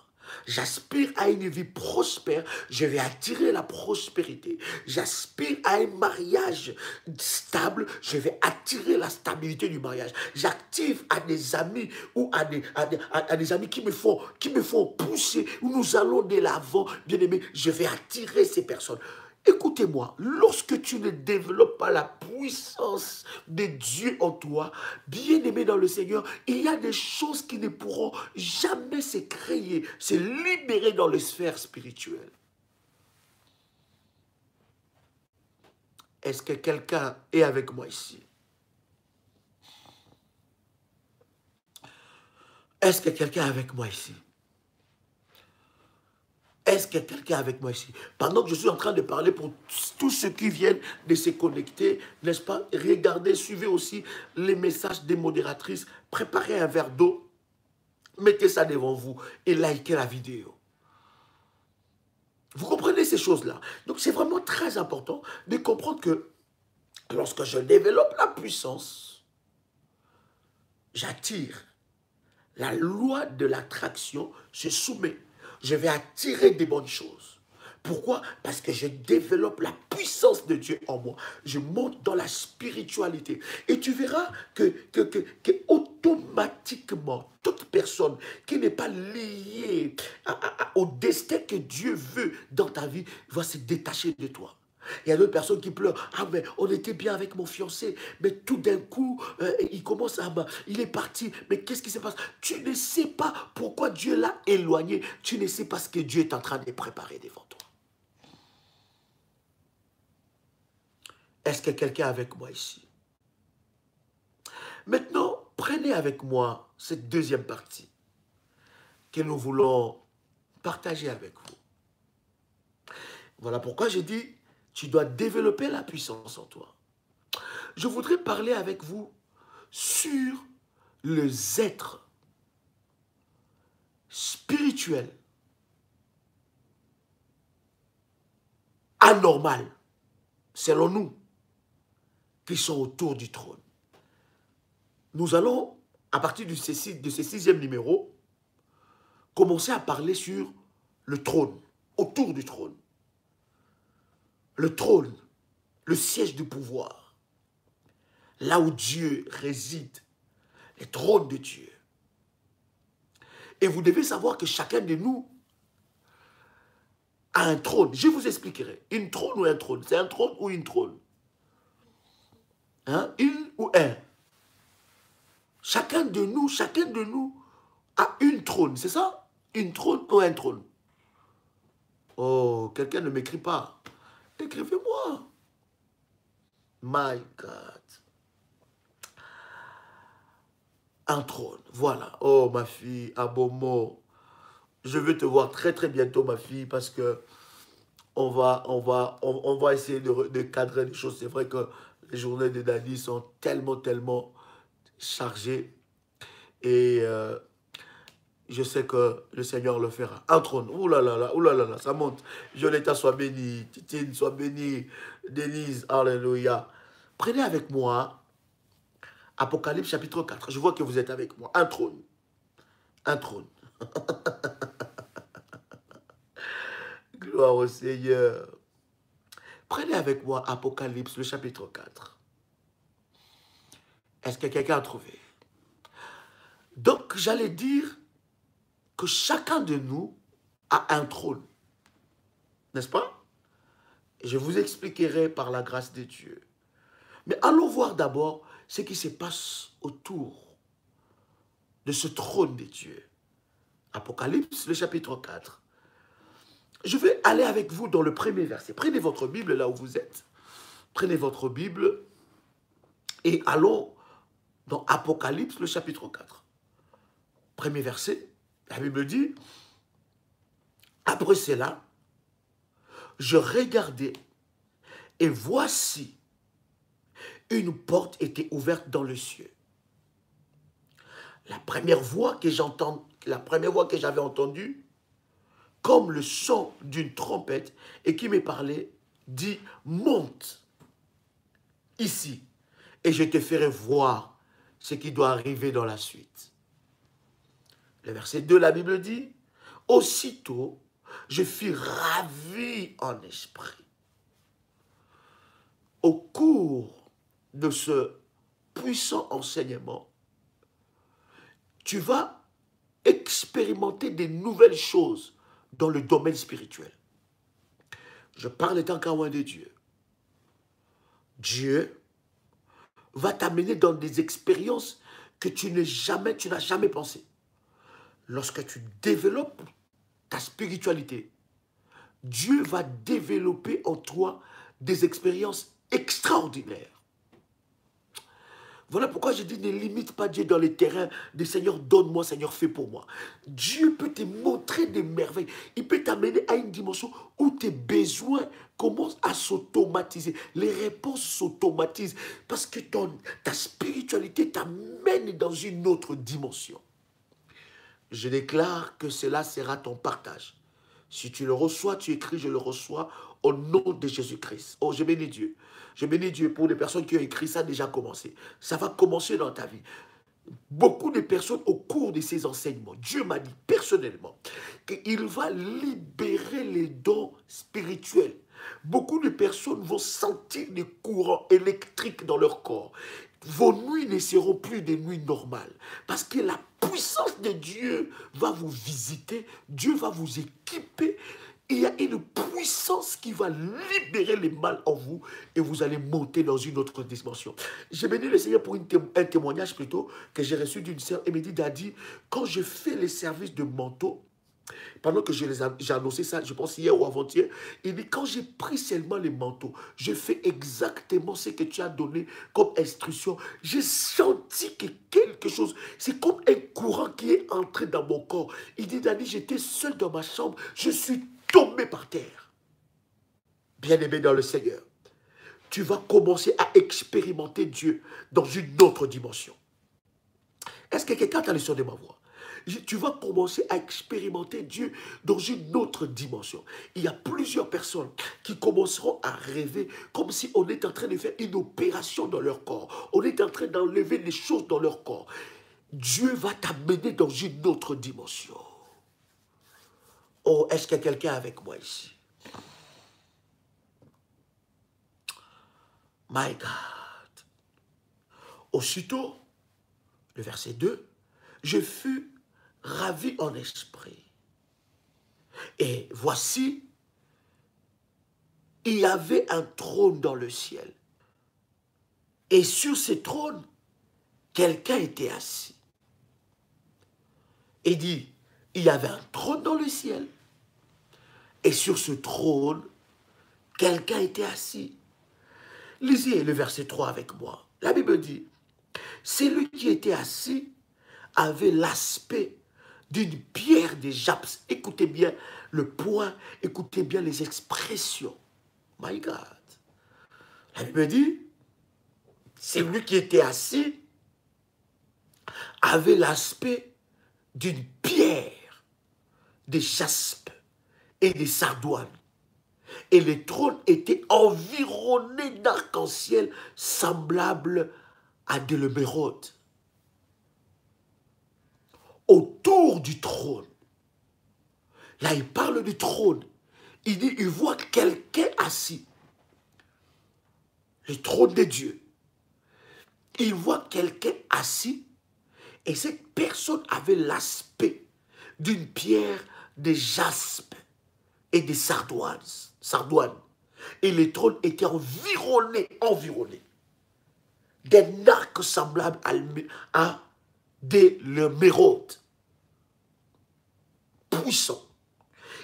J'aspire à une vie prospère, je vais attirer la prospérité. J'aspire à un mariage stable, je vais attirer la stabilité du mariage. J'active à des amis ou à des amis qui me font pousser, où nous allons de l'avant, bien aimé, je vais attirer ces personnes. Écoutez-moi, lorsque tu ne développes pas la puissance de Dieu en toi, bien-aimé dans le Seigneur, il y a des choses qui ne pourront jamais se créer, se libérer dans les sphères spirituelles. Est-ce que quelqu'un est avec moi ici? Est-ce que quelqu'un est avec moi ici? Est-ce que quelqu'un est avec moi ici? Pendant que je suis en train de parler pour tous ceux qui viennent de se connecter, n'est-ce pas? Regardez, suivez aussi les messages des modératrices. Préparez un verre d'eau, mettez ça devant vous et likez la vidéo. Vous comprenez ces choses-là? Donc c'est vraiment très important de comprendre que lorsque je développe la puissance, j'attire. La loi de l'attraction se soumet. Je vais attirer des bonnes choses. Pourquoi? Parce que je développe la puissance de Dieu en moi. Je monte dans la spiritualité. Et tu verras que automatiquement, toute personne qui n'est pas liée au destin que Dieu veut dans ta vie va se détacher de toi. Il y a d'autres personnes qui pleurent. Ah, mais on était bien avec mon fiancé. Mais tout d'un coup, il est parti. Mais qu'est-ce qui se passe? Tu ne sais pas pourquoi Dieu l'a éloigné. Tu ne sais pas ce que Dieu est en train de préparer devant toi. Est-ce que quelqu'un est avec moi ici? Maintenant, prenez avec moi cette deuxième partie que nous voulons partager avec vous. Voilà pourquoi j'ai dit, tu dois développer la puissance en toi. Je voudrais parler avec vous sur les êtres spirituels anormaux, selon nous, qui sont autour du trône. Nous allons, à partir de ce 6e numéro, commencer à parler sur le trône, autour du trône. Le trône, le siège du pouvoir, là où Dieu réside, le trône de Dieu. Et vous devez savoir que chacun de nous a un trône. Je vous expliquerai. Une trône ou un trône? C'est un trône ou une trône? Hein? Une ou un? Chacun de nous a une trône, c'est ça? Une trône ou un trône? Oh, quelqu'un ne m'écrit pas. Écrivez-moi. My God. Un trône, voilà. Oh, ma fille, Abomo. Je veux te voir très très bientôt, ma fille, parce que on va essayer de cadrer les choses. C'est vrai que les journées de Dani sont tellement chargées. Et je sais que le Seigneur le fera. Un trône. Ouh là là, ça monte. Violetta, sois bénie. Titine, sois bénie. Denise, alléluia. Prenez avec moi Apocalypse chapitre 4. Je vois que vous êtes avec moi. Un trône. Un trône. Gloire au Seigneur. Prenez avec moi Apocalypse, le chapitre 4. Est-ce que quelqu'un a trouvé? Donc, j'allais dire que chacun de nous a un trône. N'est-ce pas? Je vous expliquerai par la grâce de Dieu. Mais allons voir d'abord ce qui se passe autour de ce trône de Dieu. Apocalypse, le chapitre 4. Je vais aller avec vous dans le premier verset. Prenez votre Bible là où vous êtes. Prenez votre Bible et allons dans Apocalypse, le chapitre 4. Premier verset, la Bible dit, après cela, je regardais et voici, une porte était ouverte dans le ciel. La première voix que j'avais entendue, comme le son d'une trompette, et qui me parlait, dit, monte ici, et je te ferai voir ce qui doit arriver dans la suite. Le verset 2, la Bible dit, aussitôt, je fus ravi en esprit. Au cours de ce puissant enseignement, tu vas expérimenter des nouvelles choses dans le domaine spirituel. Je parle étant qu'un de Dieu. Dieu va t'amener dans des expériences que tu n'as jamais pensé. Lorsque tu développes ta spiritualité, Dieu va développer en toi des expériences extraordinaires. Voilà pourquoi je dis ne limite pas Dieu dans les terrains des Seigneur, donne-moi, Seigneur, fais pour moi. Dieu peut te montrer des merveilles. Il peut t'amener à une dimension où tes besoins commencent à s'automatiser. Les réponses s'automatisent parce que ta spiritualité t'amène dans une autre dimension. Je déclare que cela sera ton partage. Si tu le reçois, tu écris, je le reçois au nom de Jésus-Christ. Oh, je bénis Dieu. Je bénis Dieu pour les personnes qui ont écrit ça, déjà commencé. Ça va commencer dans ta vie. Beaucoup de personnes au cours de ces enseignements, Dieu m'a dit personnellement qu'il va libérer les dons spirituels. Beaucoup de personnes vont sentir des courants électriques dans leur corps. Vos nuits ne seront plus des nuits normales parce que la puissance de Dieu va vous visiter, Dieu va vous équiper. Il y a une puissance qui va libérer les mal en vous et vous allez monter dans une autre dimension. J'ai béni le Seigneur pour un témoignage plutôt que j'ai reçu d'une sœur. Elle me dit, Daddy, quand je fais les services de manteau, pendant que j'ai annoncé ça, je pense hier ou avant-hier, il dit, quand j'ai pris seulement les manteaux, je fais exactement ce que tu as donné comme instruction. J'ai senti que quelque chose, c'est comme un courant qui est entré dans mon corps. Il dit, Daddy, j'étais seul dans ma chambre, je suis tombé par terre. Bien-aimé dans le Seigneur, tu vas commencer à expérimenter Dieu dans une autre dimension. Est-ce que quelqu'un a le son de ma voix? Tu vas commencer à expérimenter Dieu dans une autre dimension. Il y a plusieurs personnes qui commenceront à rêver comme si on est en train de faire une opération dans leur corps. On est en train d'enlever les choses dans leur corps. Dieu va t'amener dans une autre dimension. Oh, est-ce qu'il y a quelqu'un avec moi ici? My God. Aussitôt, le verset 2, je fus ravi en esprit. Et voici, il y avait un trône dans le ciel. Et sur ce trône, quelqu'un était assis. Et dit, il y avait un trône dans le ciel. Et sur ce trône, quelqu'un était assis. Lisez le verset 3 avec moi. La Bible dit, celui qui était assis avait l'aspect d'une pierre de jaspis. Écoutez bien le point, écoutez bien les expressions. My God. La Bible dit, celui qui était assis avait l'aspect d'une pierre de jaspe et de sardoine. Et le trône était environné d'arc-en-ciel semblable Adélémérode. Autour du trône. Là, il parle du trône. Il dit, il voit quelqu'un assis. Le trône de Dieu. Il voit quelqu'un assis. Et cette personne avait l'aspect d'une pierre de jaspe et de sardoine. Et le trône était environné d'un arc semblable à des l'émeraude. Puissant.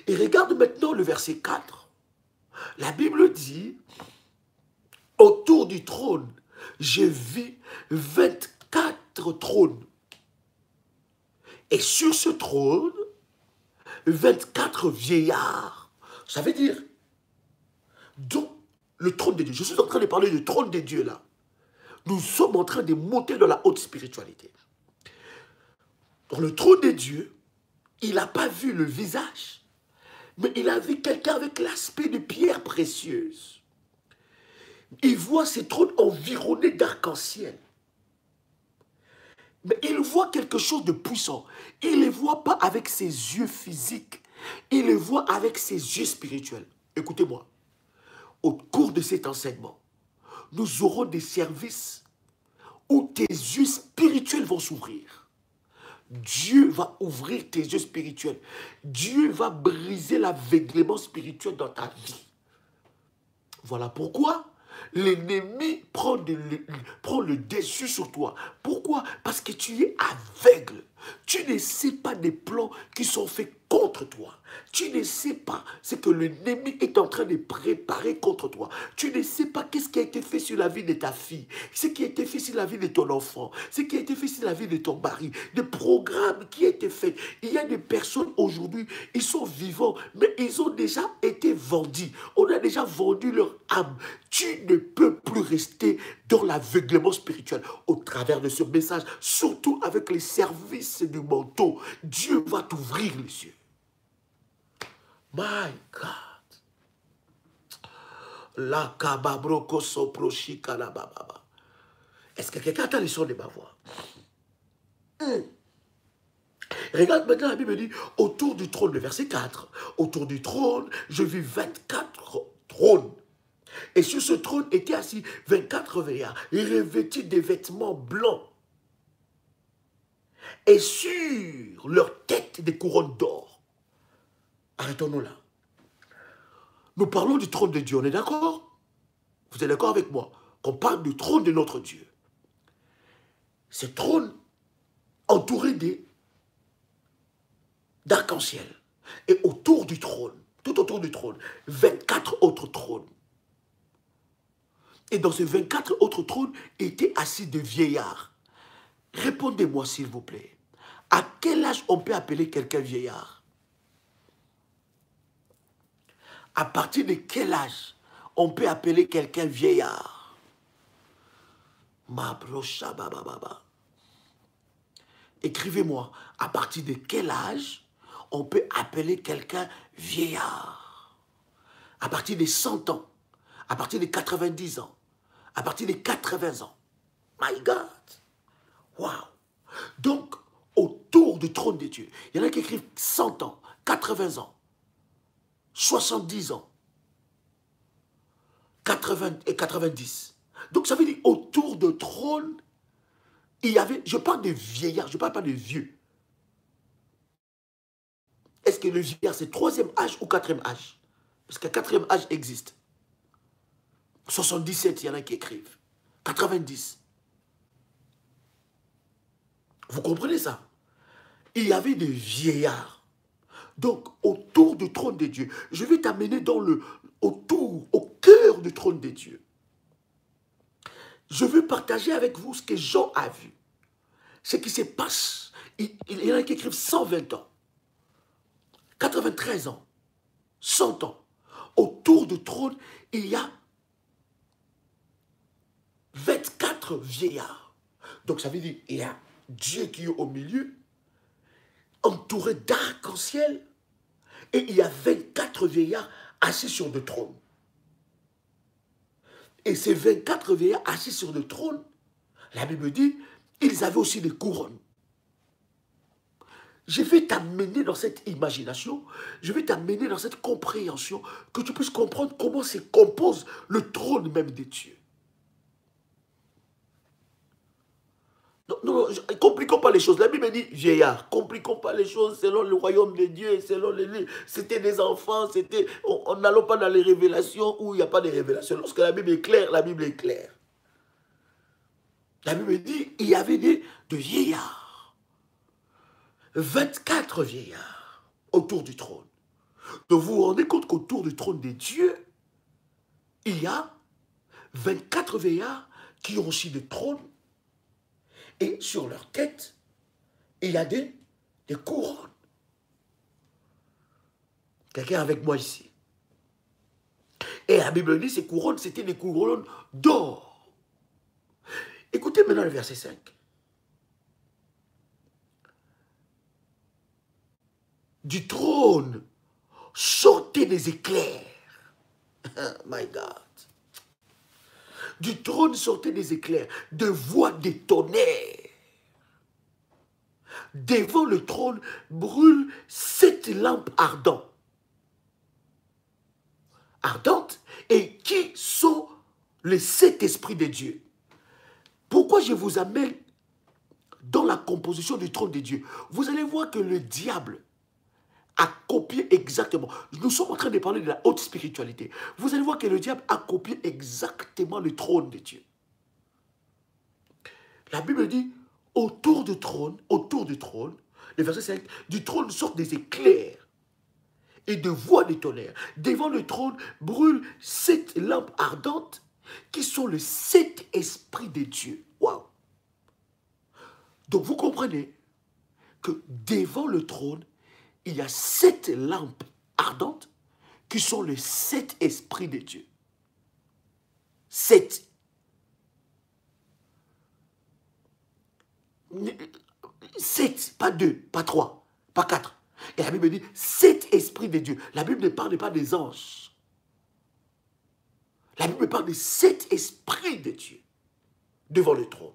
Et regarde maintenant le verset 4. La Bible dit, autour du trône, je vis 24 trônes. Et sur ce trône, 24 vieillards. Ça veut dire, donc, le trône de Dieu. Je suis en train de parler du trône de Dieu là. Nous sommes en train de monter dans la haute spiritualité. Dans le trône de Dieu, il n'a pas vu le visage, mais il a vu quelqu'un avec l'aspect de pierre précieuse. Il voit ces trônes environnés d'arc-en-ciel. Mais il voit quelque chose de puissant. Il ne les voit pas avec ses yeux physiques. Il les voit avec ses yeux spirituels. Écoutez-moi. Au cours de cet enseignement, nous aurons des services où tes yeux spirituels vont s'ouvrir. Dieu va ouvrir tes yeux spirituels. Dieu va briser l'aveuglement spirituel dans ta vie. Voilà pourquoi l'ennemi prend le dessus sur toi. Pourquoi? Parce que tu es aveugle. Tu ne sais pas des plans qui sont faits contre toi. Tu ne sais pas ce que l'ennemi est en train de préparer contre toi. Tu ne sais pas qu'est-ce qui a été fait sur la vie de ta fille, ce qui a été fait sur la vie de ton enfant, ce qui a été fait sur la vie de ton mari, des programmes qui ont été faits. Il y a des personnes aujourd'hui, ils sont vivants, mais ils ont déjà été vendus. On a déjà vendu leur âme. Tu ne peux plus rester dans l'aveuglement spirituel au travers de ce message, surtout avec les services du manteau. Dieu va t'ouvrir les yeux. My God. La kababroko soproshika la bababa. Est-ce que quelqu'un attend le son de ma voix? Regarde maintenant, la Bible dit, autour du trône, le verset 4, autour du trône, je vis 24 trônes. Et sur ce trône étaient assis 24 vieillards, revêtus des vêtements blancs. Et sur leur tête des couronnes d'or. Arrêtons-nous là. Nous parlons du trône de Dieu, on est d'accord? Vous êtes d'accord avec moi? Qu'on parle du trône de notre Dieu. Ce trône entouré d'arc-en-ciel. Et autour du trône, tout autour du trône, 24 autres trônes. Et dans ces 24 autres trônes étaient assis des vieillards. Répondez-moi s'il vous plaît. À quel âge on peut appeler quelqu'un vieillard? À partir de quel âge on peut appeler quelqu'un vieillard? Écrivez-moi, à partir de quel âge on peut appeler quelqu'un vieillard? À partir de 100 ans, à partir de 90 ans, à partir de 80 ans. My God! Wow! Donc, autour du trône de Dieu, il y en a qui écrivent 100 ans, 80 ans, 70 ans, 80 et 90. Donc ça veut dire autour du trône, il y avait, je parle de vieillards, je ne parle pas de vieux. Est-ce que le vieillard c'est 3e âge ou 4e âge? Parce que 4e âge existe. 77, il y en a qui écrivent. 90. Vous comprenez ça? Il y avait des vieillards. Donc, autour du trône de Dieu, je vais t'amener dans au cœur du trône de Dieu. Je veux partager avec vous ce que Jean a vu. Ce qui se passe. Il y en a qui écrivent 120 ans, 93 ans, 100 ans. Autour du trône, il y a 24 vieillards. Donc, ça veut dire il y a Dieu qui est au milieu, entouré d'arc-en-ciel, et il y a 24 vieillards assis sur le trône. Et ces 24 vieillards assis sur le trône, La Bible dit, ils avaient aussi des couronnes. Je vais t'amener dans cette imagination, je vais t'amener dans cette compréhension, que tu puisses comprendre comment se compose le trône même des dieux. Non, compliquons pas les choses. La Bible dit, vieillard, compliquons pas les choses selon le royaume de Dieu, selon les livres. C'était des enfants, on n'allons pas dans les révélations où il n'y a pas de révélations. Lorsque la Bible est claire, la Bible est claire. La Bible dit, il y avait de vieillards. 24 vieillards autour du trône. Donc vous vous rendez compte qu'autour du trône des dieux, il y a 24 vieillards qui ont aussi des trônes. Et sur leur tête, il y a des couronnes. Quelqu'un avec moi ici. Et la Bible dit, ces couronnes, c'était des couronnes d'or. Écoutez maintenant le verset 5. Du trône sortaient des éclairs. My God. Du trône sortaient des éclairs, de voix des tonnerres. Devant le trône brûlent 7 lampes ardentes. Ardentes, et qui sont les 7 esprits de Dieu. Pourquoi je vous amène dans la composition du trône de Dieu? Vous allez voir que le diable a copié exactement. Nous sommes en train de parler de la haute spiritualité. Vous allez voir que le diable a copié exactement le trône de Dieu. La Bible dit, autour du trône, le verset 5, du trône sortent des éclairs et de voix de tonnerre. Devant le trône brûlent 7 lampes ardentes qui sont les 7 esprits de Dieu. Waouh! Donc vous comprenez que devant le trône, il y a 7 lampes ardentes qui sont les 7 esprits de Dieu. 7. 7, pas 2, pas 3, pas 4. Et la Bible dit 7 esprits de Dieu. La Bible ne parle pas des anges. La Bible parle des 7 esprits de Dieu devant le trône,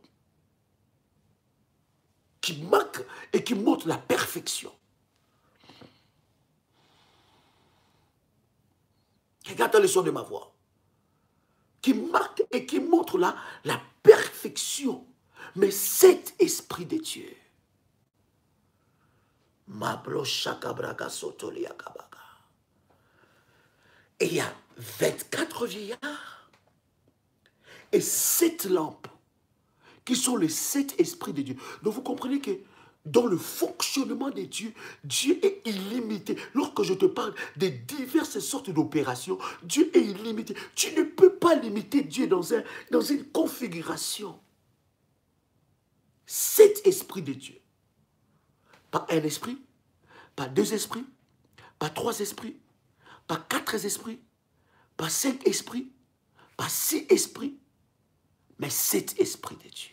qui marquent et qui montrent la perfection. Regarde le son de ma voix. Qui marque et qui montre la perfection. Mais 7 esprits de Dieu. Et il y a 24 vieillards et 7 lampes qui sont les 7 esprits de Dieu. Donc vous comprenez que dans le fonctionnement de Dieu, Dieu est illimité. Lorsque je te parle de diverses sortes d'opérations, Dieu est illimité. Tu ne peux pas limiter Dieu dans une configuration. 7 esprits de Dieu. Pas un esprit, pas 2 esprits, pas 3 esprits, pas 4 esprits, pas 5 esprits, pas 6 esprits, mais 7 esprits de Dieu.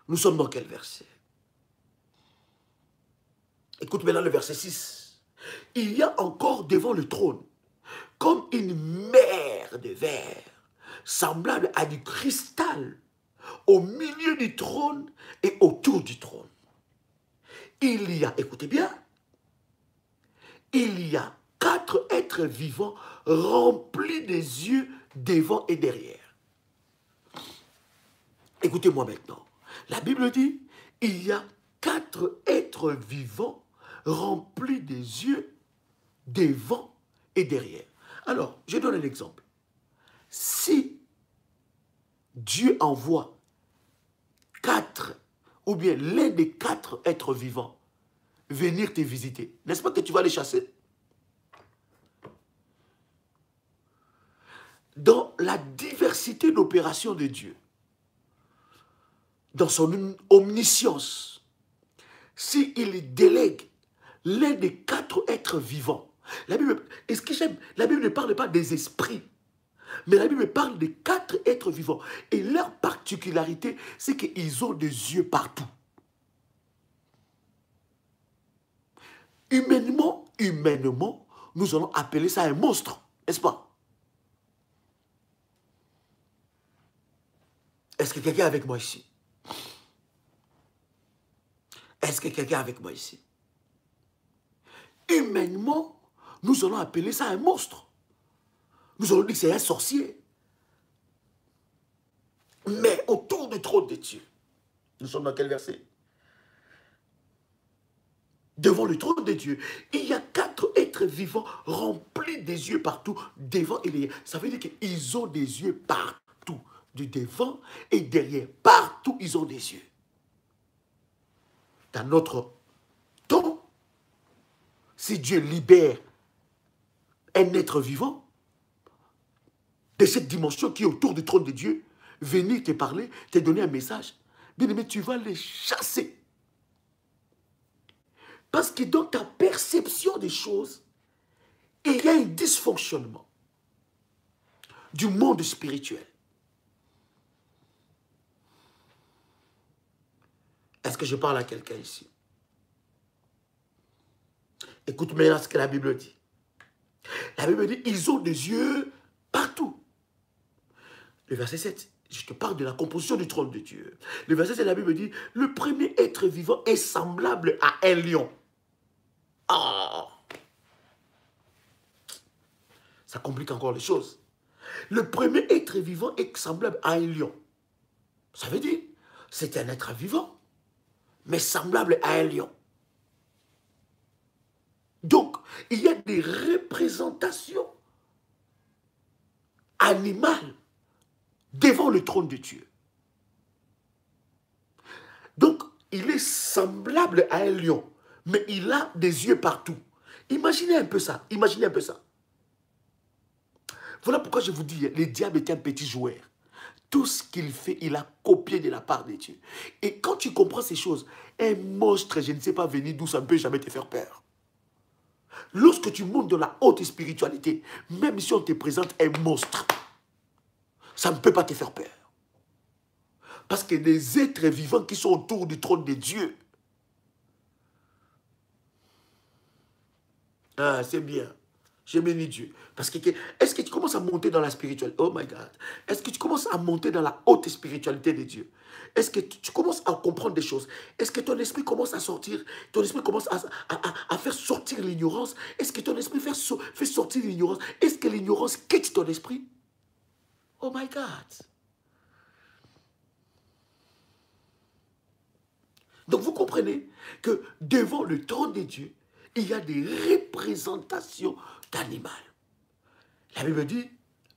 Nous sommes dans quel verset? Écoute maintenant le verset 6. Il y a encore devant le trône, comme une mer de verre, semblable à du cristal, au milieu du trône et autour du trône. Il y a, écoutez bien, il y a 4 êtres vivants remplis des yeux devant et derrière. Écoutez-moi maintenant. La Bible dit, il y a 4 êtres vivants remplis des yeux devant et derrière. Alors, je donne un exemple. Si Dieu envoie 4, ou bien l'un des 4 êtres vivants venir te visiter, n'est-ce pas que tu vas les chasser? Dans la diversité d'opérations de Dieu, dans son omniscience, s'il délègue l'un des 4 êtres vivants, la Bible, et ce que j'aime, la Bible ne parle pas des esprits, mais la Bible parle des 4 êtres vivants. Et leur particularité, c'est qu'ils ont des yeux partout. Humainement, nous allons appeler ça un monstre, n'est-ce pas? Est-ce que quelqu'un est avec moi ici? Est-ce que quelqu'un est avec moi ici? Humainement, nous allons appeler ça un monstre. Nous allons dire que c'est un sorcier. Mais autour du trône de Dieu, nous sommes dans quel verset? Devant le trône de Dieu, il y a 4 êtres vivants remplis des yeux partout, devant et derrière. Ça veut dire qu'ils ont des yeux partout, du devant et derrière. Partout, ils ont des yeux. Dans notre temps, si Dieu libère un être vivant de cette dimension qui est autour du trône de Dieu, venir te parler, te donner un message, bien aimé, tu vas les chasser. Parce que dans ta perception des choses, il y a un dysfonctionnement du monde spirituel. Est-ce que je parle à quelqu'un ici? Écoute maintenant ce que la Bible dit. La Bible dit, ils ont des yeux partout. Le verset 7, je te parle de la composition du trône de Dieu. Le verset 7, la Bible dit, le premier être vivant est semblable à un lion. Ah! Ça complique encore les choses. Le premier être vivant est semblable à un lion. Ça veut dire, c'est un être vivant, mais semblable à un lion. Donc, il y a des représentations animales devant le trône de Dieu. Donc, il est semblable à un lion, mais il a des yeux partout. Imaginez un peu ça, imaginez un peu ça. Voilà pourquoi je vous dis, le diable est un petit joueur. Tout ce qu'il fait, il a copié de la part de Dieu. Et quand tu comprends ces choses, un monstre, je ne sais pas venir d'où, ça ne peut jamais te faire peur. Lorsque tu montes dans la haute spiritualité, même si on te présente un monstre, ça ne peut pas te faire peur. Parce que les êtres vivants qui sont autour du trône de Dieu, ah, c'est bien. Je bénis Dieu. Parce que, est-ce que tu commences à monter dans la spiritualité? Oh my God. Est-ce que tu commences à monter dans la haute spiritualité de Dieu? Est-ce que tu commences à comprendre des choses? Est-ce que ton esprit commence à sortir? Ton esprit commence à faire sortir l'ignorance? Est-ce que ton esprit fait sortir l'ignorance? Est-ce que l'ignorance quitte ton esprit? Oh my God. Donc vous comprenez que devant le trône de Dieu, il y a des représentations d'animal. La Bible dit,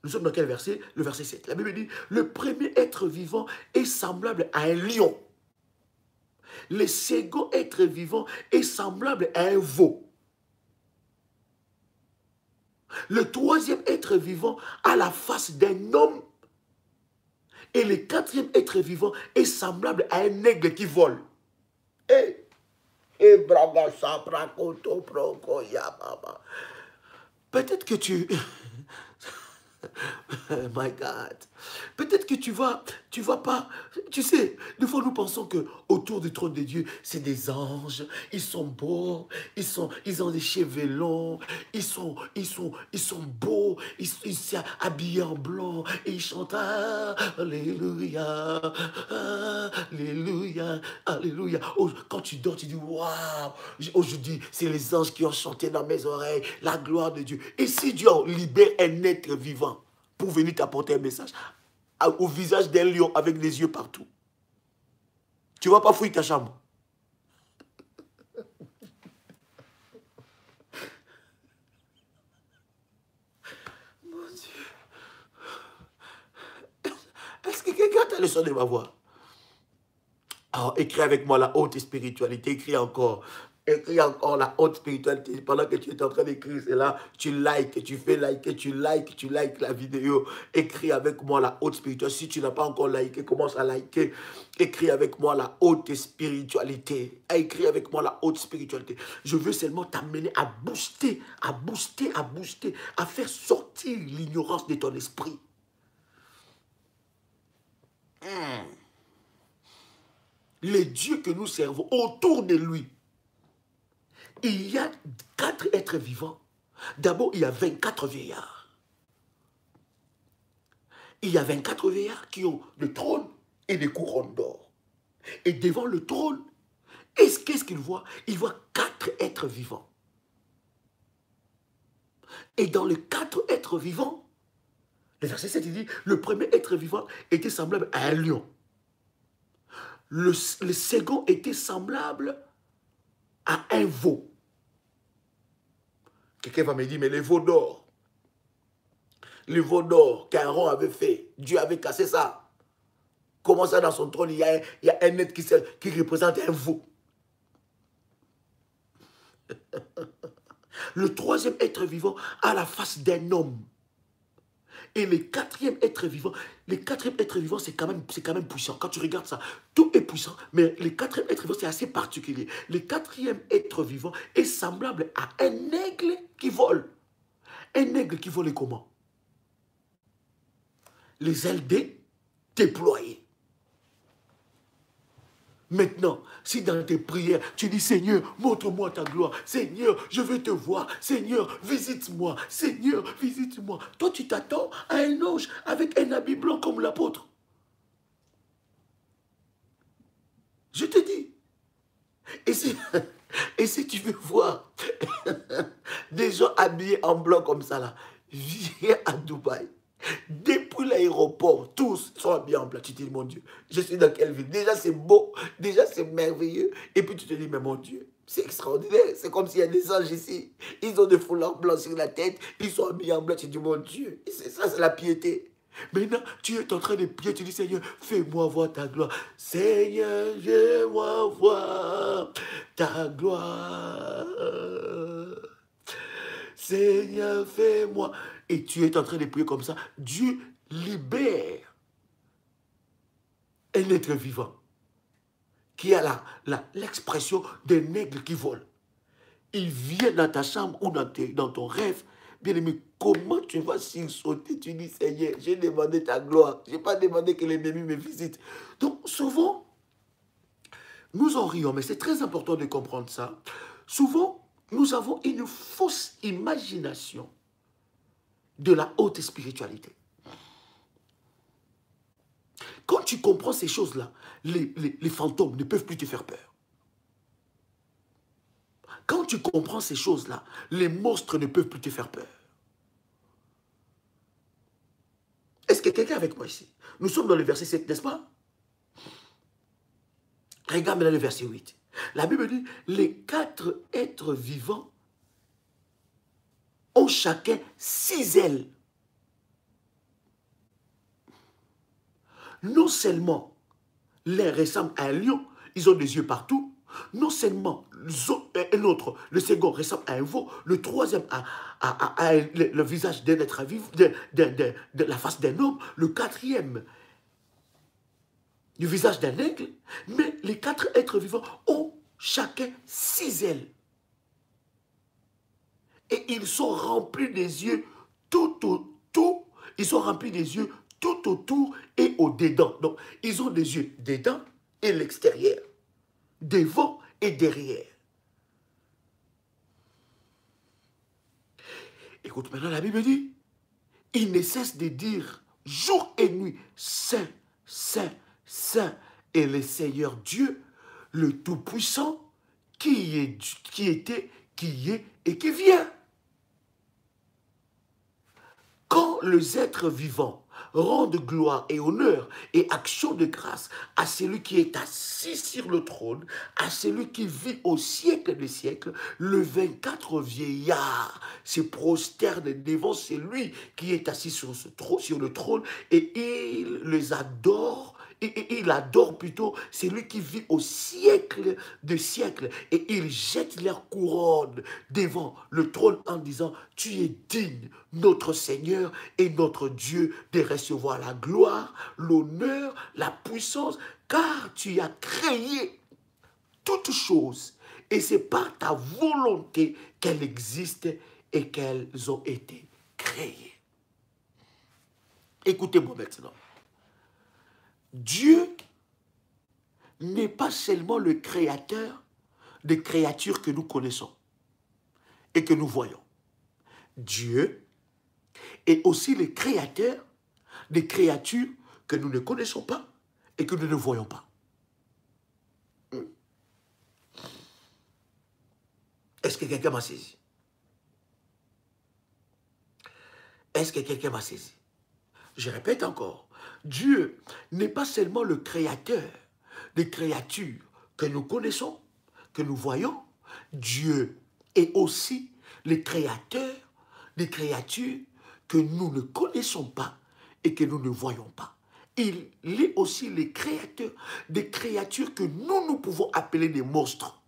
nous sommes dans quel verset? Le verset 7. La Bible dit, le premier être vivant est semblable à un lion. Le second être vivant est semblable à un veau. Le troisième être vivant a la face d'un homme. Et le quatrième être vivant est semblable à un aigle qui vole. Peut-être que tu... My God. Peut-être que tu vas pas... Tu sais, des fois nous pensons que autour du trône de Dieu, c'est des anges. Ils sont beaux. Ils ont des cheveux longs. Ils sont beaux. Ils sont habillés en blanc. Et ils chantent Alléluia. Alléluia. Alléluia. Oh, quand tu dors, tu dis waouh. Aujourd'hui, c'est les anges qui ont chanté dans mes oreilles la gloire de Dieu. Et si Dieu libère un être vivant pour venir t'apporter un message au visage d'un lion avec des yeux partout, tu ne vas pas fouiller ta chambre. Mon Dieu. Est-ce que quelqu'un t'a le son de ma voix? Alors, écris avec moi la haute spiritualité. Écris encore la haute spiritualité. Pendant que tu es en train d'écrire cela, tu likes, tu fais liker, tu likes la vidéo. Écris avec moi la haute spiritualité. Si tu n'as pas encore liké, commence à liker. Écris avec moi la haute spiritualité. Écris avec moi la haute spiritualité. Je veux seulement t'amener à booster, à faire sortir l'ignorance de ton esprit. Le Dieu que nous servons, autour de lui, il y a 4 êtres vivants. D'abord, il y a 24 vieillards. Il y a 24 vieillards qui ont le trône et des couronnes d'or. Et devant le trône, qu'est-ce qu'il voit? Il voit 4 êtres vivants. Et dans les 4 êtres vivants, le verset 7, il dit, le premier être vivant était semblable à un lion. Le second était semblable à un veau. Quelqu'un va me dire, mais les veaux d'or, qu'Aaron avait fait, Dieu avait cassé ça. Comment ça, dans son trône, il y a un être qui représente un veau? Le troisième être vivant a la face d'un homme. Et le quatrième être vivant, c'est quand même puissant. Quand tu regardes ça, tout est puissant, mais le quatrième être vivant, c'est assez particulier. Le quatrième être vivant est semblable à un aigle qui vole. Un aigle qui vole comment? Les ailes déployées. Maintenant, si dans tes prières, tu dis, Seigneur, montre-moi ta gloire. Seigneur, je veux te voir. Seigneur, visite-moi. Seigneur, visite-moi. Toi, tu t'attends à un ange avec un habit blanc comme l'apôtre. Je te dis. Et si tu veux voir des gens habillés en blanc comme ça, là, viens à Dubaï. Depuis l'aéroport, tous sont habillés en blanc. Tu te dis, mon Dieu, je suis dans quelle ville? Déjà, c'est beau, déjà, c'est merveilleux. Et puis, tu te dis, mais mon Dieu, c'est extraordinaire. C'est comme s'il y a des anges ici. Ils ont des foulards blancs sur la tête. Ils sont habillés en blanc. Tu te dis, mon Dieu, ça, c'est la piété. Maintenant, tu es en train de prier. Tu dis, Seigneur, fais-moi voir ta gloire. Seigneur, fais-moi voir ta gloire. Seigneur, fais-moi. Et tu es en train de prier comme ça. Dieu libère un être vivant qui a l'expression d'un aigle qui vole. Il vient dans ta chambre ou dans ton rêve. Bien aimé, comment tu vas sauter? Tu dis, Seigneur, j'ai demandé ta gloire. Je n'ai pas demandé que l'ennemi me visite. Donc, souvent, nous en rions, mais c'est très important de comprendre ça. Souvent, nous avons une fausse imagination de la haute spiritualité. Quand tu comprends ces choses-là, les fantômes ne peuvent plus te faire peur. Quand tu comprends ces choses-là, les monstres ne peuvent plus te faire peur. Est-ce que quelqu'un est avec moi ici? Nous sommes dans le verset 7, n'est-ce pas? Regarde maintenant le verset 8. La Bible dit, les 4 êtres vivants ont chacun 6 ailes. Non seulement l'un ressemble à un lion, ils ont des yeux partout. Non seulement l'autre, le second ressemble à un veau, le troisième a le visage d'un être vivant, de la face d'un homme, le quatrième du visage d'un aigle, mais les 4 êtres vivants ont chacun 6 ailes. Et ils sont remplis des yeux ils sont remplis des yeux tout autour et au-dedans. Donc, ils ont des yeux dedans et l'extérieur, devant et derrière. Écoute, maintenant la Bible dit, il ne cesse de dire jour et nuit, Saint, Saint, Saint est le Seigneur Dieu, le Tout-Puissant, qui était, qui est et qui vient. Quand les êtres vivants rendent gloire et honneur et action de grâce à celui qui est assis sur le trône, à celui qui vit au siècle des siècles, le 24 vieillard se prosterne devant celui qui est assis sur le trône et il les adore. Et il adore plutôt celui qui vit au siècle des siècles. Et il jette leur couronne devant le trône en disant, tu es digne, notre Seigneur et notre Dieu, de recevoir la gloire, l'honneur, la puissance, car tu as créé toutes choses. Et c'est par ta volonté qu'elles existent et qu'elles ont été créées. Écoutez-moi maintenant. Dieu n'est pas seulement le créateur des créatures que nous connaissons et que nous voyons. Dieu est aussi le créateur des créatures que nous ne connaissons pas et que nous ne voyons pas. Est-ce que quelqu'un m'a saisi? Est-ce que quelqu'un m'a saisi? Je répète encore, Dieu n'est pas seulement le créateur des créatures que nous connaissons, que nous voyons. Dieu est aussi le créateur des créatures que nous ne connaissons pas et que nous ne voyons pas. Il est aussi le créateur des créatures que nous pouvons appeler des monstres.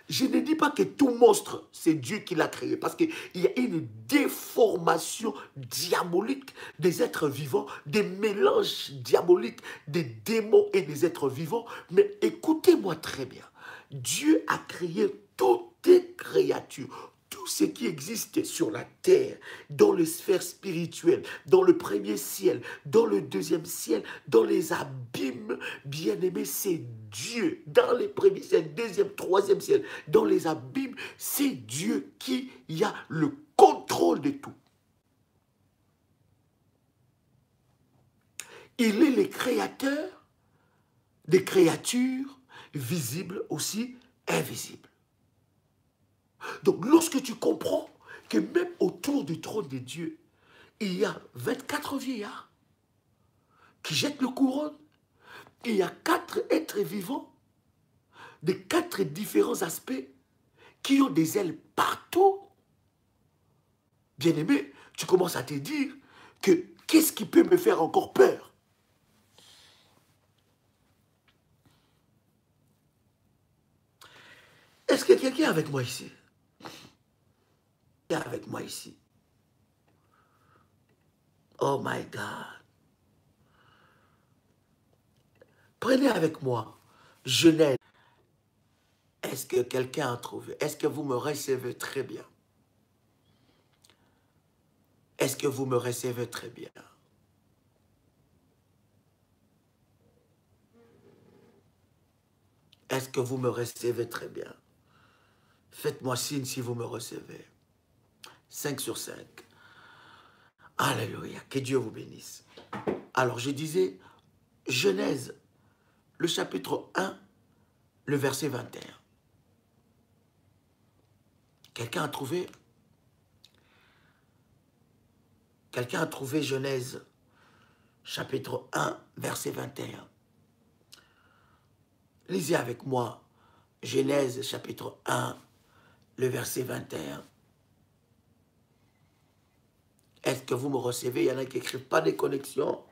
Je ne dis pas que tout monstre, c'est Dieu qui l'a créé, parce qu'il y a une déformation diabolique des êtres vivants, des mélanges diaboliques des démons et des êtres vivants. Mais écoutez-moi très bien, Dieu a créé toutes les créatures, tout ce qui existe sur la terre, dans les sphères spirituelles, dans le premier ciel, dans le deuxième ciel, dans les abîmes, bien-aimés, c'est Dieu. Dans les premiers ciels, deuxième, troisième ciel, dans les abîmes, c'est Dieu qui a le contrôle de tout. Il est le créateur des créatures visibles aussi invisibles. Donc, lorsque tu comprends que même autour du trône de Dieu, il y a 24 vieillards qui jettent le couronne, il y a 4 êtres vivants de 4 différents aspects qui ont des ailes partout. Bien-aimé, tu commences à te dire que qu'est-ce qui peut me faire encore peur? Est-ce que quelqu'un est avec moi ici? Avec moi ici. Oh my God. Prenez avec moi Genèse. Est-ce que quelqu'un a trouvé? Est-ce que vous me recevez très bien? Est-ce que vous me recevez très bien? Est-ce que vous me recevez très bien? Faites-moi signe si vous me recevez. 5 sur 5. Alléluia. Que Dieu vous bénisse. Alors, je disais, Genèse, le chapitre 1, le verset 21. Quelqu'un a trouvé? Quelqu'un a trouvé Genèse, chapitre 1, verset 21. Lisez avec moi Genèse, chapitre 1, le verset 21. Est-ce que vous me recevez? Il y en a qui écrivent pas de connexion.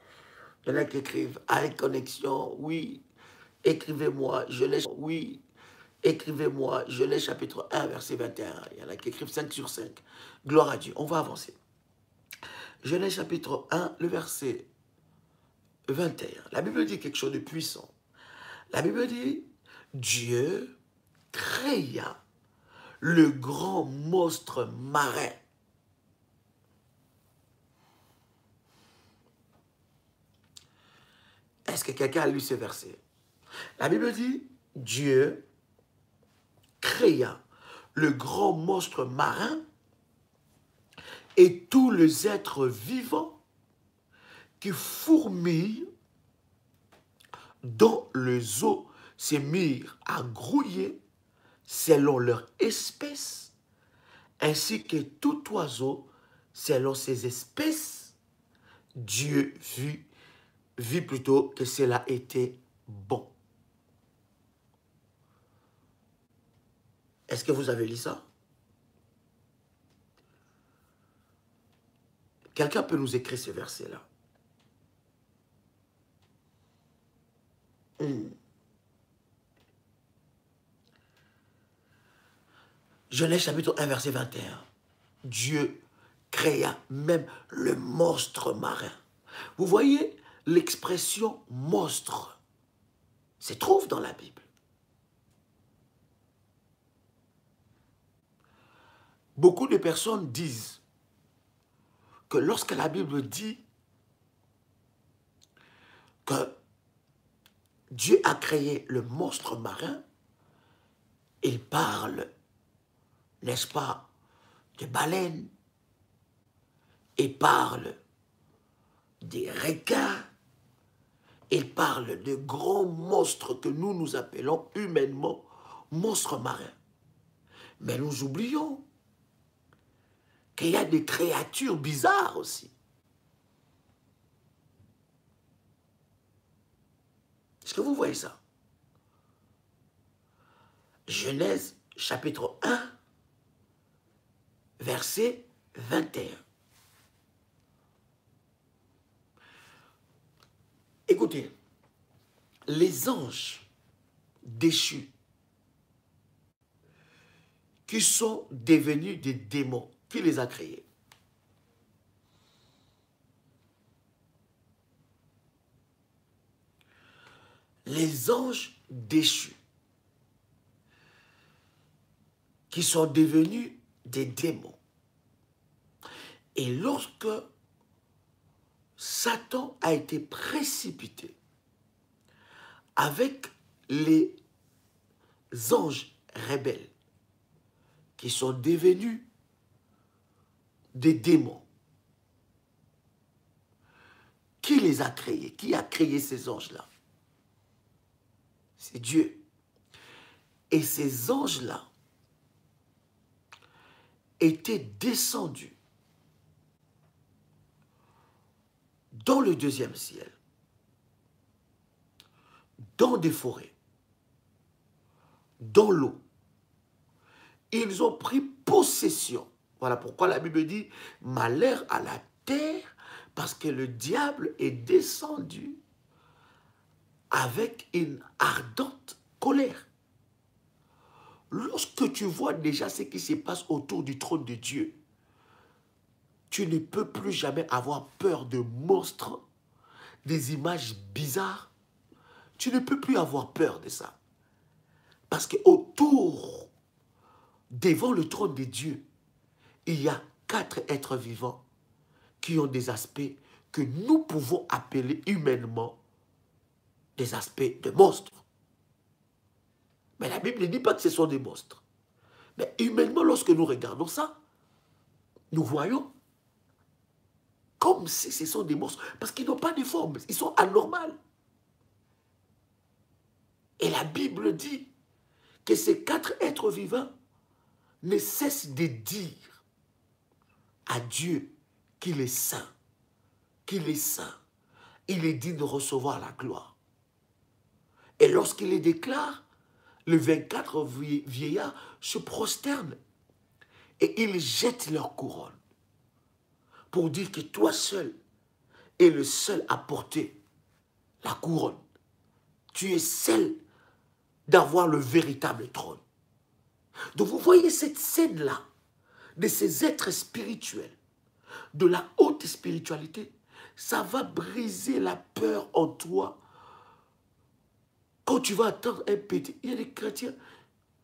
Il y en a qui écrivent avec connexion. Oui. Écrivez-moi Genèse. Oui. Écrivez-moi Genèse chapitre 1, verset 21. Il y en a qui écrivent 5 sur 5. Gloire à Dieu. On va avancer. Genèse chapitre 1, le verset 21. La Bible dit quelque chose de puissant. La Bible dit, Dieu créa le grand monstre marin. Est-ce que quelqu'un a lu ce verset? La Bible dit, Dieu créa le grand monstre marin et tous les êtres vivants qui fourmillent dans les eaux se mirent à grouiller selon leur espèce, ainsi que tout oiseau selon ses espèces. Dieu vit plutôt que cela était bon. Est-ce que vous avez lu ça? Quelqu'un peut nous écrire ce verset-là? Genèse chapitre 1, verset 21. Dieu créa même le monstre marin. Vous voyez, l'expression monstre se trouve dans la Bible. Beaucoup de personnes disent que lorsque la Bible dit que Dieu a créé le monstre marin, il parle, n'est-ce pas, des baleines, il parle des requins, Il parle de grands monstres que nous appelons humainement monstres marins. Mais nous oublions qu'il y a des créatures bizarres aussi. Est-ce que vous voyez ça? Genèse chapitre 1, verset 21. Écoutez, les anges déchus qui sont devenus des démons, qui les a créés? Les anges déchus qui sont devenus des démons. Et lorsque Satan a été précipité avec les anges rebelles qui sont devenus des démons, qui les a créés? Qui a créé ces anges-là? C'est Dieu. Et ces anges-là étaient descendus dans le deuxième ciel, dans des forêts, dans l'eau. Ils ont pris possession. Voilà pourquoi la Bible dit « Malheur à la terre » parce que le diable est descendu avec une ardente colère. Lorsque tu vois déjà ce qui se passe autour du trône de Dieu, tu ne peux plus jamais avoir peur de monstres, des images bizarres. Tu ne peux plus avoir peur de ça. Parce qu'autour, devant le trône de Dieu, il y a 4 êtres vivants qui ont des aspects que nous pouvons appeler humainement des aspects de monstres. Mais la Bible ne dit pas que ce sont des monstres. Mais humainement, lorsque nous regardons ça, nous voyons comme si ce sont des monstres. Parce qu'ils n'ont pas de forme, ils sont anormaux. Et la Bible dit que ces 4 êtres vivants ne cessent de dire à Dieu qu'il est saint, qu'il est saint. Il est digne de recevoir la gloire. Et lorsqu'il les déclare, les 24 vieillards se prosternent et ils jettent leur couronne pour dire que toi seul es le seul à porter la couronne. Tu es celle d'avoir le véritable trône. Donc vous voyez cette scène-là de ces êtres spirituels, de la haute spiritualité, ça va briser la peur en toi. Quand tu vas attendre un petit, il y a des chrétiens,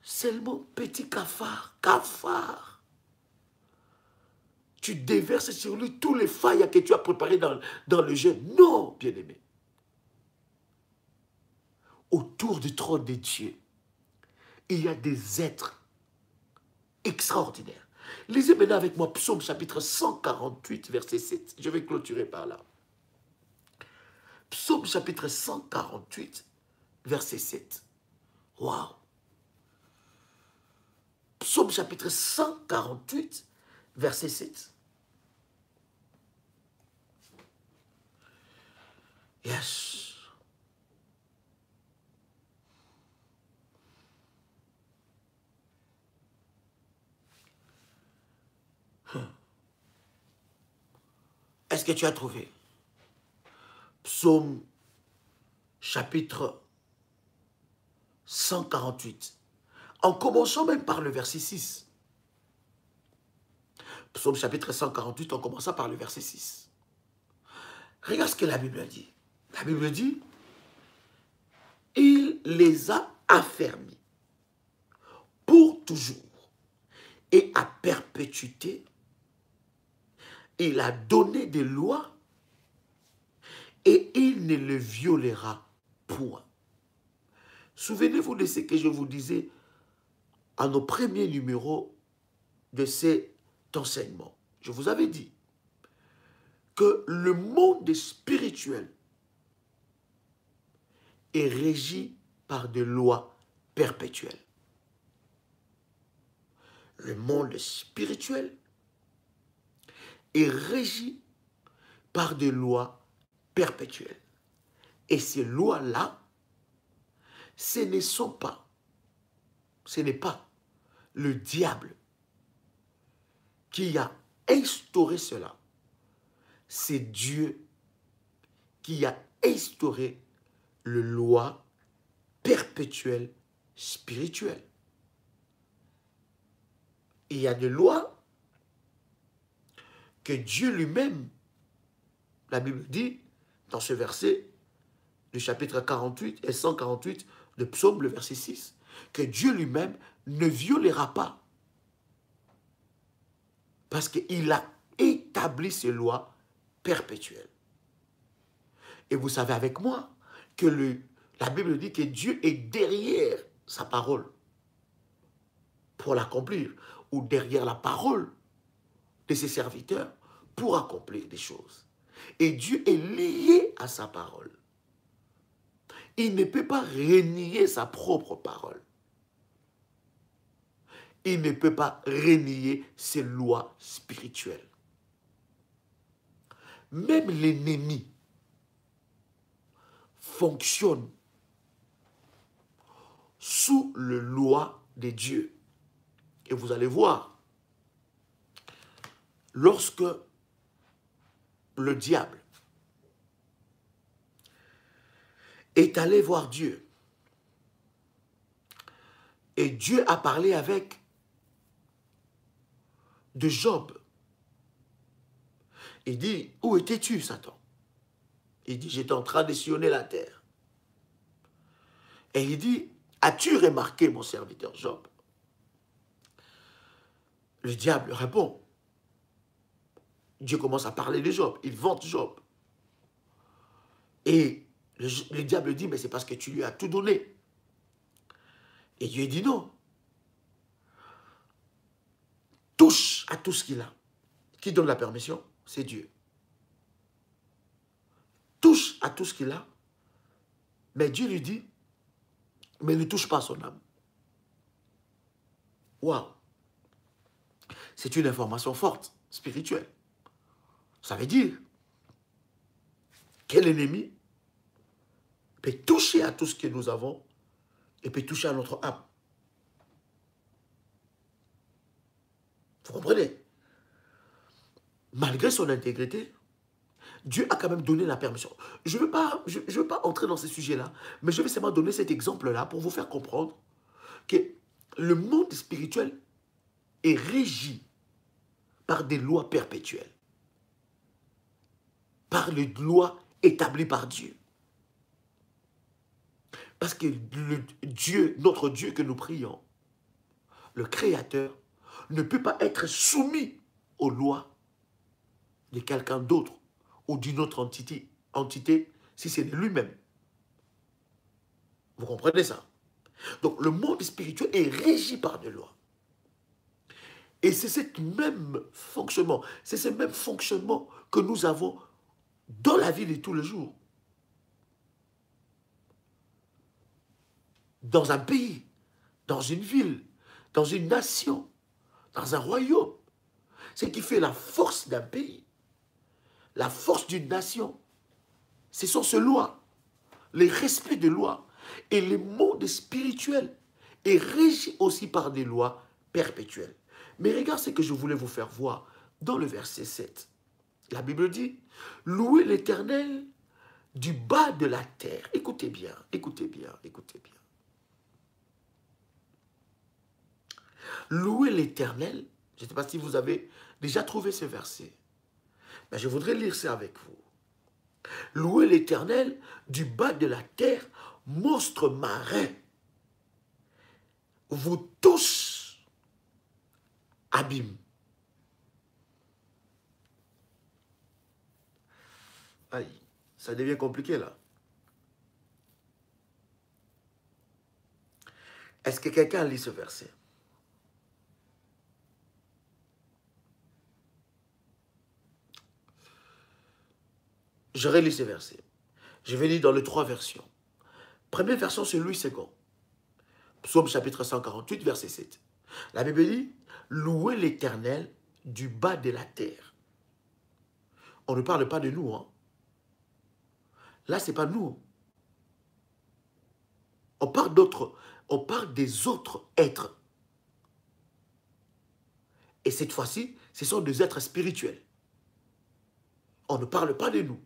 seulement petit cafard, cafard. Tu déverses sur lui tous les failles que tu as préparées dans le jeûne. Non, bien-aimé. Autour du trône de Dieu, il y a des êtres extraordinaires. Lisez maintenant avec moi Psaume chapitre 148, verset 7. Je vais clôturer par là. Psaume chapitre 148, verset 7. Waouh! Psaume chapitre 148, verset 7. Yes. Est-ce que tu as trouvé? Psaume chapitre 148. En commençant même par le verset 6. Psaume chapitre 148, en commençant par le verset 6. Regarde ce que la Bible dit. La Bible dit, il les a affermis pour toujours et à perpétuité. Il a donné des lois et il ne le violera point. Souvenez-vous de ce que je vous disais à nos premiers numéros de cet enseignement. Je vous avais dit que le monde spirituel est régi par des lois perpétuelles. Le monde spirituel est régi par des lois perpétuelles. Et ces lois-là, ce n'est pas le diable qui a instauré cela. C'est Dieu qui a instauré les lois perpétuelles spirituelles. Il y a des lois que Dieu lui-même, la Bible dit, dans ce verset, du chapitre 48 et 148 de Psaume, le verset 6, que Dieu lui-même ne violera pas. Parce qu'il a établi ces lois perpétuelles. Et vous savez avec moi que la Bible dit que Dieu est derrière sa parole pour l'accomplir, ou derrière la parole de ses serviteurs pour accomplir des choses. Et Dieu est lié à sa parole. Il ne peut pas renier sa propre parole. Il ne peut pas renier ses lois spirituelles. Même l'ennemi fonctionne sous les lois de Dieu. Et vous allez voir, lorsque le diable est allé voir Dieu, et Dieu a parlé avec de Job. Il dit, où étais-tu, Satan? Il dit, j'étais en train de sillonner la terre. Et il dit, as-tu remarqué mon serviteur Job? Le diable répond. Dieu commence à parler de Job. Il vante Job. Et le diable dit, mais c'est parce que tu lui as tout donné. Et Dieu dit non. Touche à tout ce qu'il a. Qui donne la permission? C'est Dieu. Touche à tout ce qu'il a. Mais Dieu lui dit, mais ne touche pas son âme. Waouh! C'est une information forte, spirituelle. Ça veut dire quel ennemi peut toucher à tout ce que nous avons et peut toucher à notre âme. Vous comprenez? Malgré son intégrité, Dieu a quand même donné la permission. Je ne veux pas entrer dans ces sujets-là, mais je vais seulement donner cet exemple-là pour vous faire comprendre que le monde spirituel est régi par des lois perpétuelles, par les lois établies par Dieu. Parce que notre Dieu que nous prions, le Créateur, ne peut pas être soumis aux lois de quelqu'un d'autre ou d'une autre entité si c'est de lui-même. Vous comprenez ça? Donc le monde spirituel est régi par des lois. Et c'est ce même fonctionnement que nous avons dans la vie de tous les jours. Dans un pays, dans une ville, dans une nation, dans un royaume. Ce qui fait la force d'un pays, la force d'une nation, ce sont ces lois, les respects de lois. Et le monde spirituel est régi aussi par des lois perpétuelles. Mais regarde ce que je voulais vous faire voir dans le verset 7. La Bible dit, louez l'Éternel du bas de la terre. Écoutez bien, écoutez bien, écoutez bien. Louez l'Éternel. Je ne sais pas si vous avez déjà trouvé ce verset. Mais je voudrais lire ça avec vous. Louez l'Éternel du bas de la terre, monstres marins. Vous tous, abîmes. Aïe, ça devient compliqué là. Est-ce que quelqu'un lit ce verset? Je relis ce verset. Je vais lire dans les 3 versions. Première version, c'est Louis II. Psaume chapitre 148, verset 7. La Bible dit, louez l'Éternel du bas de la terre. On ne parle pas de nous. Hein. Là, ce n'est pas nous. On parle d'autres. On parle des autres êtres. Et cette fois-ci, ce sont des êtres spirituels. On ne parle pas de nous.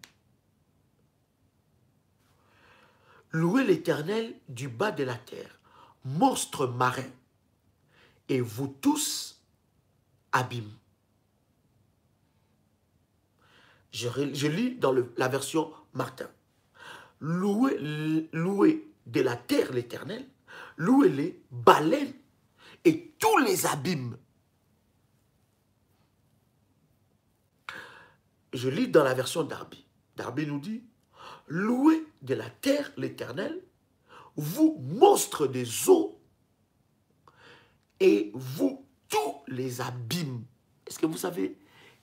Louez l'Éternel du bas de la terre, monstres marins, et vous tous, abîmes. Je lis dans la version Martin. Louez de la terre l'Éternel, louez les baleines et tous les abîmes. Je lis dans la version Darby. Darby nous dit, louez de la terre l'Éternel, vous monstres des eaux, et vous tous les abîmes. Est-ce que vous savez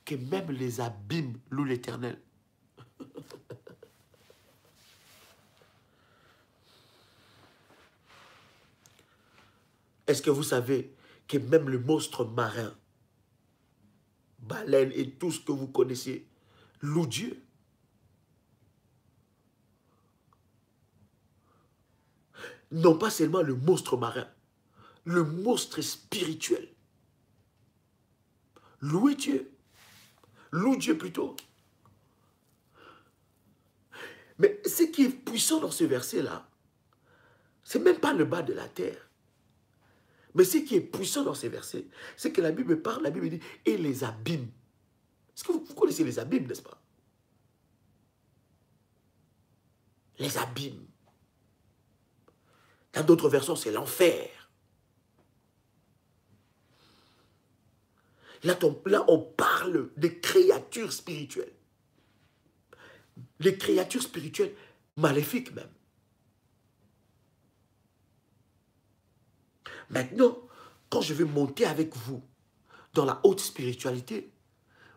que même les abîmes louent l'Éternel? Est-ce que vous savez que même le monstre marin, baleine et tout ce que vous connaissez, loue Dieu? Non pas seulement le monstre marin, le monstre spirituel. Louez Dieu. Loue Dieu plutôt. Mais ce qui est puissant dans ce verset-là, ce n'est même pas le bas de la terre. Mais ce qui est puissant dans ces versets, c'est que la Bible parle, la Bible dit, et les abîmes. Est-ce que vous connaissez les abîmes, n'est-ce pas? Les abîmes. Dans d'autres versions, c'est l'enfer. Là, on parle des créatures spirituelles. Les créatures spirituelles maléfiques même. Maintenant, quand je vais monter avec vous dans la haute spiritualité,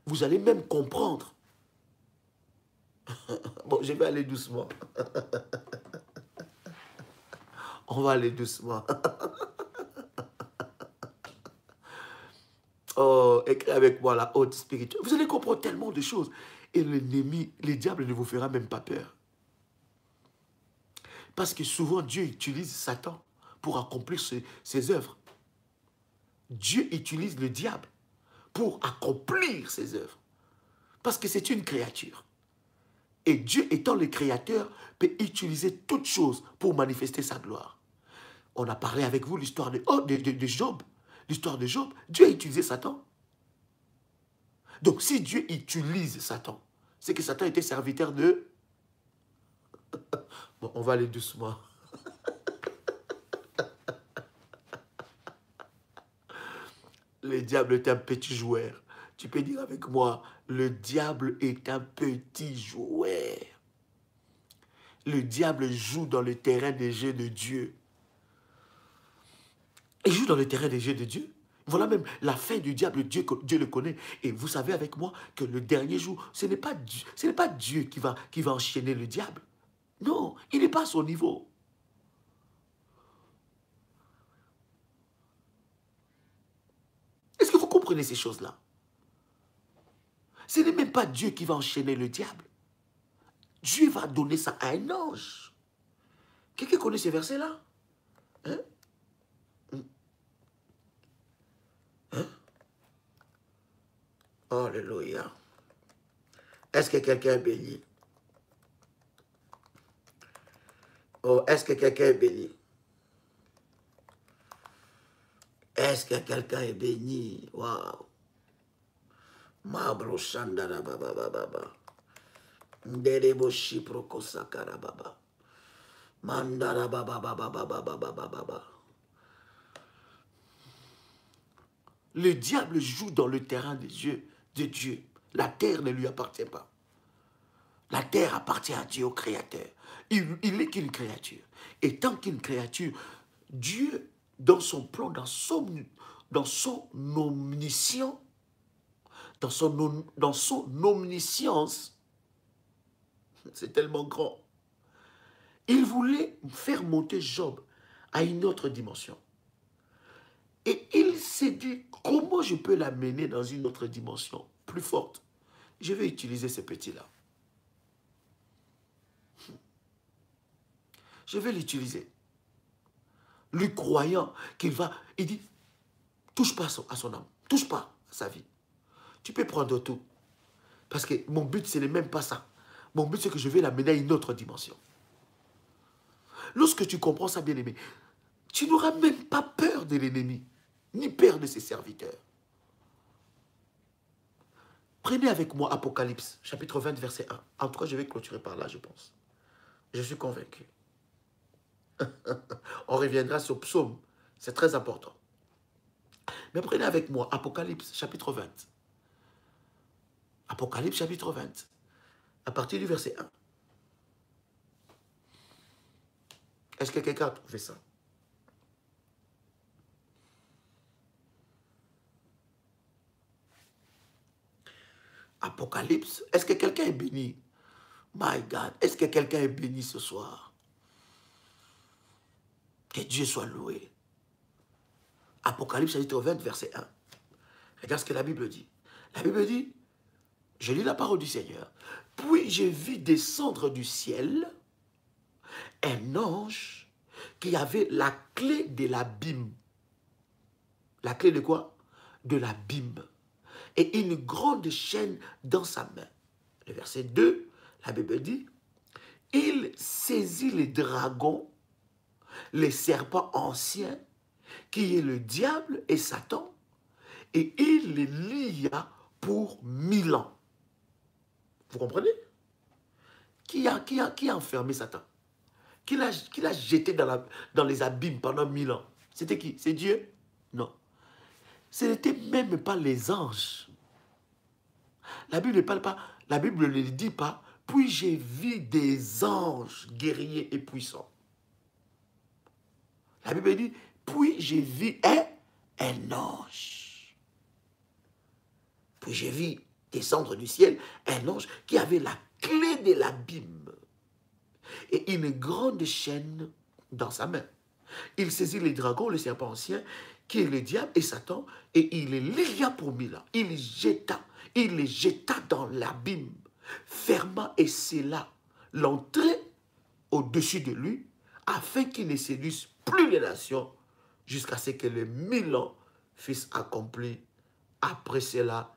vous allez même comprendre. Bon, je vais aller doucement. On va aller doucement. Oh, écris avec moi la haute spiritualité. Vous allez comprendre tellement de choses. Et l'ennemi, le diable ne vous fera même pas peur. Parce que souvent, Dieu utilise Satan pour accomplir ses œuvres. Dieu utilise le diable pour accomplir ses œuvres. Parce que c'est une créature. Et Dieu étant le créateur, peut utiliser toutes choses pour manifester sa gloire. On a parlé avec vous l'histoire de Job. L'histoire de Job, Dieu a utilisé Satan. Donc si Dieu utilise Satan, c'est que Satan était serviteur de... Bon, on va aller doucement. Le diable est un petit joueur. Tu peux dire avec moi, le diable est un petit joueur. Le diable joue dans le terrain des jeux de Dieu. Il joue dans le terrain des jeux de Dieu. Voilà même la fin du diable, Dieu le connaît. Et vous savez avec moi que le dernier jour, ce n'est pas Dieu qui va enchaîner le diable. Non, il n'est pas à son niveau. Est-ce que vous comprenez ces choses-là? Ce n'est même pas Dieu qui va enchaîner le diable. Dieu va donner ça à un ange. Quelqu'un connaît ces versets-là? Hein? Hein? Alléluia. Est-ce que quelqu'un est béni? Oh, est-ce que quelqu'un est béni? Est-ce que quelqu'un est béni? Waouh. Mabro Shandara Baba Baba. Nderebo Shiproko Sakara Baba. Mandara Baba Baba Baba Baba Baba. Le diable joue dans le terrain de Dieu. La terre ne lui appartient pas. La terre appartient à Dieu, au Créateur. Il n'est qu'une créature. Et tant qu'une créature, Dieu, dans son plan, dans son omniscience, dans son omniscience, c'est tellement grand. Il voulait faire monter Job à une autre dimension. Et il s'est dit, comment je peux l'amener dans une autre dimension plus forte? Je vais utiliser ce petit-là. Je vais l'utiliser. Lui croyant qu'il va... Il dit, touche pas à son âme. Touche pas à sa vie. Tu peux prendre tout. Parce que mon but, ce n'est même pas ça. Mon but, c'est que je vais l'amener à une autre dimension. Lorsque tu comprends ça, bien-aimé, tu n'auras même pas peur de l'ennemi, ni peur de ses serviteurs. Prenez avec moi Apocalypse, chapitre 20, verset 1. En tout cas, je vais clôturer par là, je pense. Je suis convaincu. On reviendra sur Psaume. C'est très important. Mais prenez avec moi Apocalypse, chapitre 20. Apocalypse, chapitre 20. À partir du verset 1. Est-ce que quelqu'un a trouvé ça? Apocalypse. Est-ce que quelqu'un est béni? My God. Est-ce que quelqu'un est béni ce soir? Que Dieu soit loué. Apocalypse chapitre 20, verset 1. Regarde ce que la Bible dit. La Bible dit, je lis la parole du Seigneur. Puis j'ai vu descendre du ciel un ange qui avait la clé de l'abîme. La clé de quoi? De l'abîme. Et une grande chaîne dans sa main. Le verset 2, la Bible dit, il saisit les dragons, les serpents anciens, qui est le diable et Satan, et il les lia pour 1000 ans. Vous comprenez? Qui a enfermé Satan? Qui l'a jeté dans les abîmes pendant 1000 ans? C'était qui? C'est Dieu? Non. Ce n'était même pas les anges. La Bible ne parle pas, la Bible ne dit pas, puis j'ai vu des anges guerriers et puissants. La Bible dit, puis j'ai vu un ange. Puis j'ai vu descendre du ciel un ange qui avait la clé de l'abîme et une grande chaîne dans sa main. Il saisit les dragons, les serpents anciens, qui est le diable et Satan, et il les lia pour 1000 ans. Il les jeta dans l'abîme, ferma et scella l'entrée au-dessus de lui, afin qu'il ne séduise plus les nations, jusqu'à ce que les 1000 ans fussent accomplis. Après cela,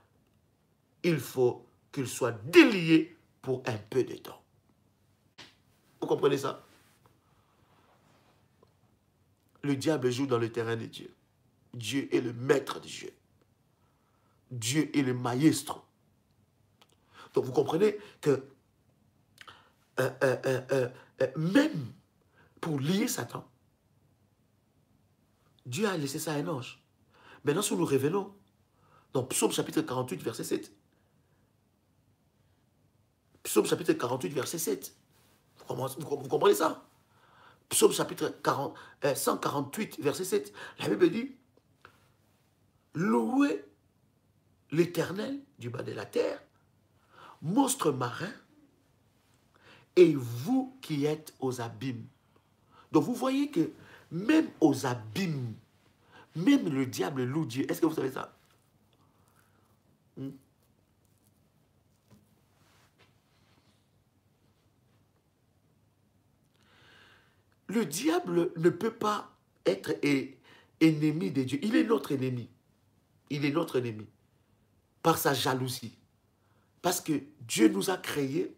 il faut qu'il soit délié pour un peu de temps. Vous comprenez ça? Le diable joue dans le terrain de Dieu. Dieu est le maître des jeux. Dieu est le maestro. Donc vous comprenez que même pour lier Satan, Dieu a laissé ça à un ange. Maintenant, si nous revenons dans Psaume chapitre 48, verset 7. Psaume chapitre 48, verset 7. Vous comprenez ça? Psaume chapitre 148, verset 7. La Bible dit, louez l'Éternel du bas de la terre, monstres marins, et vous qui êtes aux abîmes. Donc vous voyez que même aux abîmes, même le diable loue Dieu. Est-ce que vous savez ça? Le diable ne peut pas être ennemi de Dieu. Il est notre ennemi. Il est notre ennemi. Par sa jalousie. Parce que Dieu nous a créés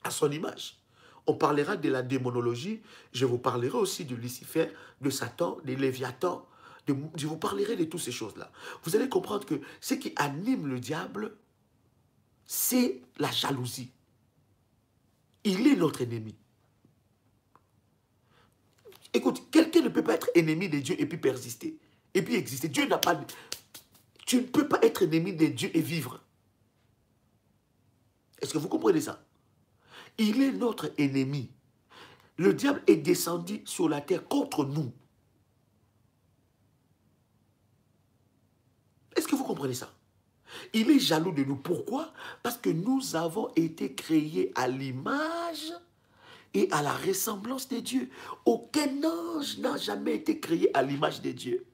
à son image. On parlera de la démonologie. Je vous parlerai aussi de Lucifer, de Satan, de Léviathan. Je vous parlerai de toutes ces choses-là. Vous allez comprendre que ce qui anime le diable, c'est la jalousie. Il est notre ennemi. Écoute, quelqu'un ne peut pas être ennemi de Dieu et puis persister. Et puis exister. Dieu n'a pas... Tu ne peux pas être ennemi de Dieu et vivre. Est-ce que vous comprenez ça? Il est notre ennemi. Le diable est descendu sur la terre contre nous. Est-ce que vous comprenez ça? Il est jaloux de nous. Pourquoi? Parce que nous avons été créés à l'image et à la ressemblance de Dieu. Aucun ange n'a jamais été créé à l'image de Dieu.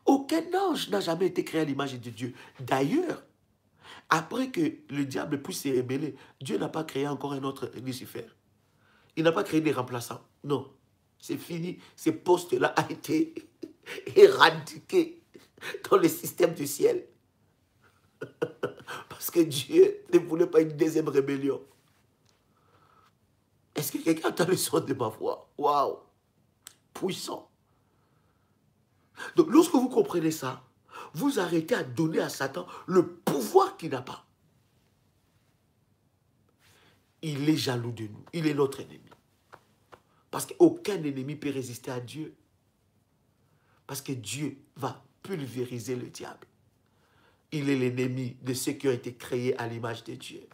Aucun ange n'a jamais été créé à l'image de Dieu. D'ailleurs, après que le diable puisse se rébeller, Dieu n'a pas créé encore un autre Lucifer. Il n'a pas créé des remplaçants. Non. C'est fini. Ce poste-là a été éradiqué dans le système du ciel. Parce que Dieu ne voulait pas une deuxième rébellion. Est-ce que quelqu'un entend le son de ma voix? Waouh! Puissant. Donc, lorsque vous comprenez ça, vous arrêtez à donner à Satan le pouvoir qu'il n'a pas. Il est jaloux de nous. Il est notre ennemi. Parce qu'aucun ennemi ne peut résister à Dieu. Parce que Dieu va pulvériser le diable. Il est l'ennemi de ceux qui ont été créés à l'image de Dieu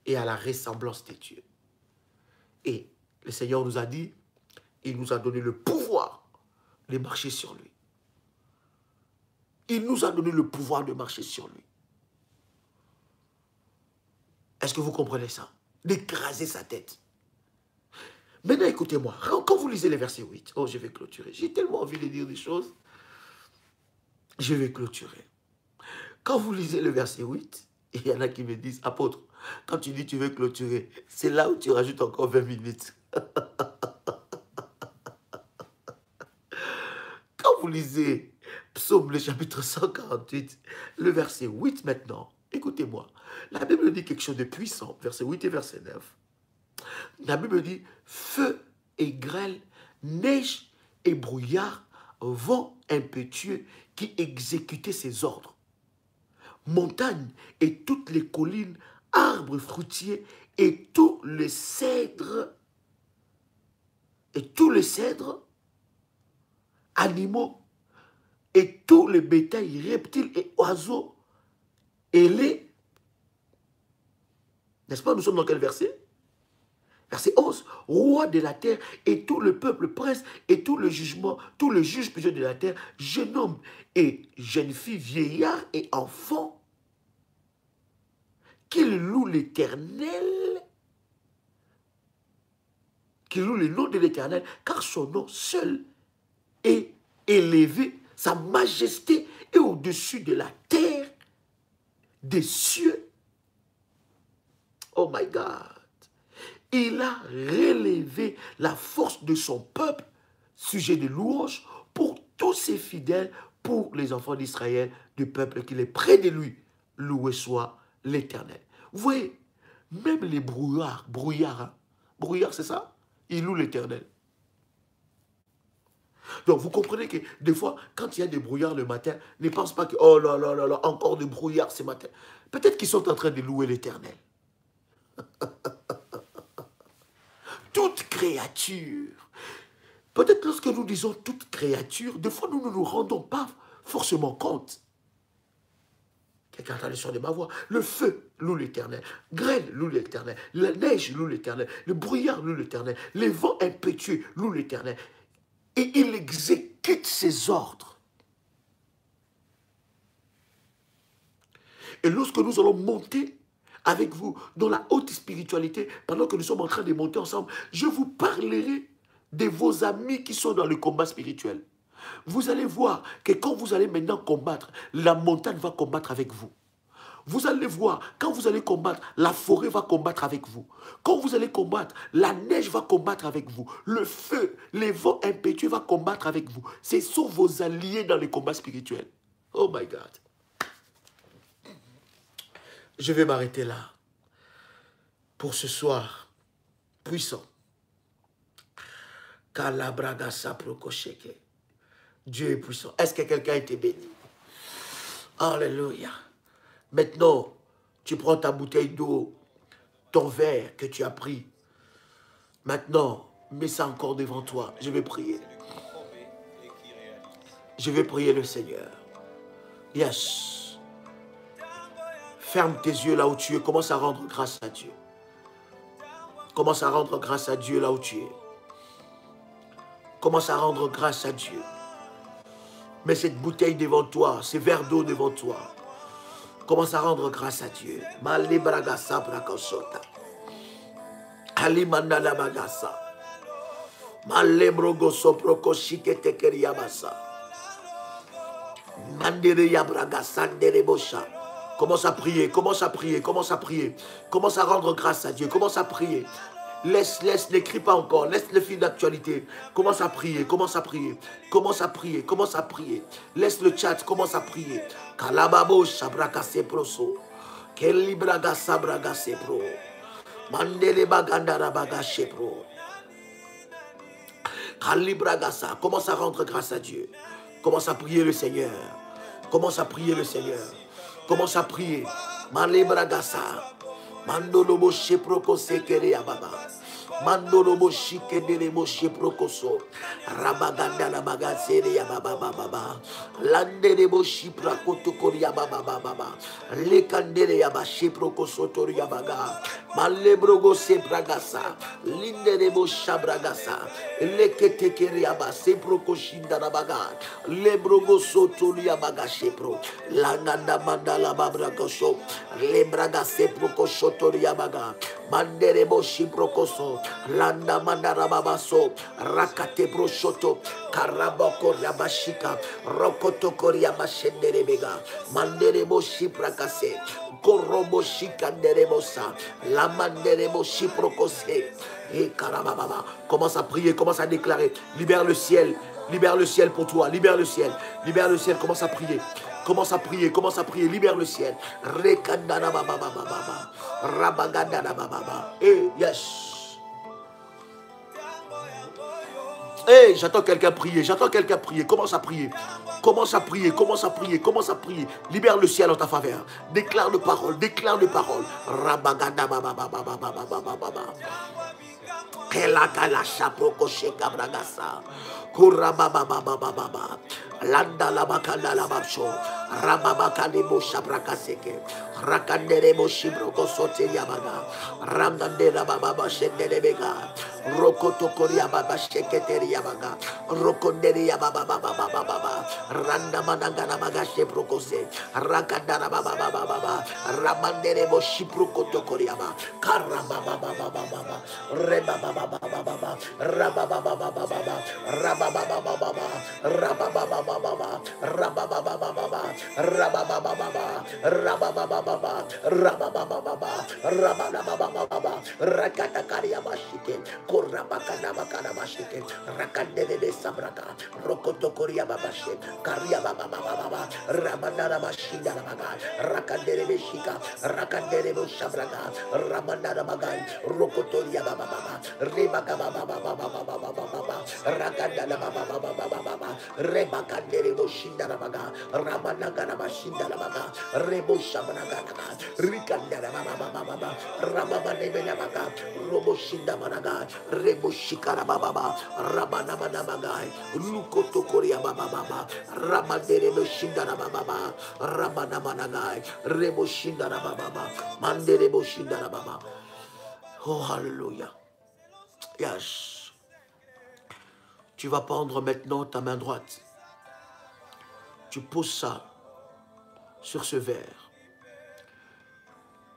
et à la ressemblance de Dieu. Et le Seigneur nous a dit, il nous a donné le pouvoir de marcher sur lui. Il nous a donné le pouvoir de marcher sur lui. Est-ce que vous comprenez ça? D'écraser sa tête. Maintenant, écoutez-moi. Quand vous lisez les versets 8, oh, je vais clôturer. J'ai tellement envie de dire des choses. Je vais clôturer. Quand vous lisez le verset 8, il y en a qui me disent, apôtre, quand tu dis tu veux clôturer, c'est là où tu rajoutes encore 20 minutes. Quand vous lisez Psaume, le chapitre 148, le verset 8 maintenant, écoutez-moi, la Bible dit quelque chose de puissant, verset 8 et verset 9. La Bible dit, feu et grêle, neige et brouillard, vent impétueux qui exécutait ses ordres. Montagnes et toutes les collines, arbres fruitiers et tous les cèdres, animaux et tous les bétails, reptiles et oiseaux, ailés. N'est-ce pas, nous sommes dans quel verset? Verset 11, roi de la terre et tout le peuple, prince et tout le jugement, tous les juges de la terre, jeune homme et jeune fille, vieillard et enfant, qu'il loue l'Éternel, qu'il loue le nom de l'Éternel, car son nom seul est élevé, sa majesté est au-dessus de la terre, des cieux. Oh my God! Il a relevé la force de son peuple, sujet de louange, pour tous ses fidèles, pour les enfants d'Israël, du peuple qui est près de lui. Loué soit l'Éternel. Vous voyez, même les brouillards, brouillard c'est ça? Ils louent l'Éternel. Donc vous comprenez que des fois, quand il y a des brouillards le matin, ne pense pas que, oh là là là là, encore des brouillards ce matin. Peut-être qu'ils sont en train de louer l'Éternel. Toute créature. Peut-être lorsque nous disons toute créature, des fois nous ne nous rendons pas forcément compte. Quelqu'un entend le son de ma voix. Le feu loue l'Éternel. Grêle loue l'Éternel. La neige loue l'Éternel. Le brouillard loue l'Éternel. Les vents impétueux louent l'Éternel. Et il exécute ses ordres. Et lorsque nous allons monter avec vous dans la haute spiritualité, pendant que nous sommes en train de monter ensemble, je vous parlerai de vos amis qui sont dans le combat spirituel. Vous allez voir que quand vous allez maintenant combattre, la montagne va combattre avec vous. Vous allez voir, quand vous allez combattre, la forêt va combattre avec vous. Quand vous allez combattre, la neige va combattre avec vous. Le feu, les vents impétueux va combattre avec vous. Ce sont vos alliés dans le combat spirituel. Oh my God. Je vais m'arrêter là pour ce soir puissant. Dieu est puissant. Est-ce que quelqu'un a été béni? Alléluia. Maintenant, tu prends ta bouteille d'eau, ton verre que tu as pris. Maintenant, mets ça encore devant toi. Je vais prier. Je vais prier le Seigneur. Yes. Ferme tes yeux là où tu es. Commence à rendre grâce à Dieu. Commence à rendre grâce à Dieu là où tu es. Commence à rendre grâce à Dieu. Mets cette bouteille devant toi, ces verres d'eau devant toi. Commence à rendre grâce à Dieu. Alimanda la bagasa. Malebrogo soproko shikete keriabasa. Mandere yabraga sandere bosha. Commence à prier, commence à prier, commence à prier. Commence à rendre grâce à Dieu, commence à prier. Laisse, n'écris pas encore, laisse le fil d'actualité. Commence à prier, commence à prier. Commence à prier, commence à prier. Laisse le chat, commence à prier. Kalababo shabraka seproso. Kelibraga sabraga sepro. Mandele bagandara baga sepro. Kalibragasa, commence à rendre grâce à Dieu. Commence à prier le Seigneur. Commence à prier le Seigneur. Commence à prier. Malebragasa. Mandolobo sheproko sekere ababa. Mandolobo shikedebo sheprokoso. Rabaganda la bagasere ababa baba. Landerebo shiprakoto koria baba baba. Lekandere yaba sheprokoso toria baga. Malebrogo sebragasa. Linderebo shabragasa. Leketekere yaba seproko shindara baga. Lebrogo sotoria baga shepro. Langanda mandala babrakoso. Lebraga seproko shotoria baga. Manderebo shiprokoso. Landa mandara babaso. Rakate proshoto. Karaboko rabashika. Rokoto koria bashendere bega. Manderebo shiprakase. Korobo shikanderebosa. La manderebo shiprokose. Et karababa. Commence à prier, commence à déclarer. Libère le ciel. Libère le ciel pour toi. Libère le ciel. Libère le ciel. Commence à prier. Commence à prier, commence à prier, libère le ciel. Rekandana baba baba baba. Rabagandana baba baba. Yes. J'attends quelqu'un prier, j'attends quelqu'un prier. Commence à prier. Commence à prier, commence à prier, commence à prier. Libère le ciel en ta faveur. Déclare de parole, déclare de parole. Rabaganda baba baba baba baba baba. Kelakala chaproko sheka bragasa. Kurababa baba baba. Landa la bakanda la babsho. Rababaka de bo shabrakaseke. Rakandere bo shibroko sote yabaga. Ramdandera baba shendere bega. Rokoto koria baba sheketeri yabaga. Rokonderi yababa baba baba. Randa manangana baga sheprokose. Rakandara baba baba. Ramandere bo shiproko tokoriaba. Karababa baba baba. Reba baba baba. Rababa baba baba. Rababa baba. Rababa baba. Rabababa, rabababa, rabababa, rabababa, rabababa, rakatakaria bashike, korabakana bakana bashike, rakandele de sabraka, rokotokoria babashe, karia bababa, ramanara bashinda baga, rakandele beshika, rakandele boshabraga, ramanara bagai, rokotoria bababa, rebaka bababa, rakandala bababa, rebaka Rebo Shindarabaga, Ramanagana Shindarabaga, Rebo Shamanaganaga, Rikandara Baba, Rababa Nebenabaga, Robo Shindamanaga, Rebo Shikarababa, Ramanamanabaga, Lukoto Korea Baba, Ramanderebo Shindarababa, Ramanamanaga, Rebo Shindarababa, Manderebo Shindarababa. Oh, hallelujah. Yes. Tu vas prendre maintenant ta main droite. Tu poses ça sur ce verre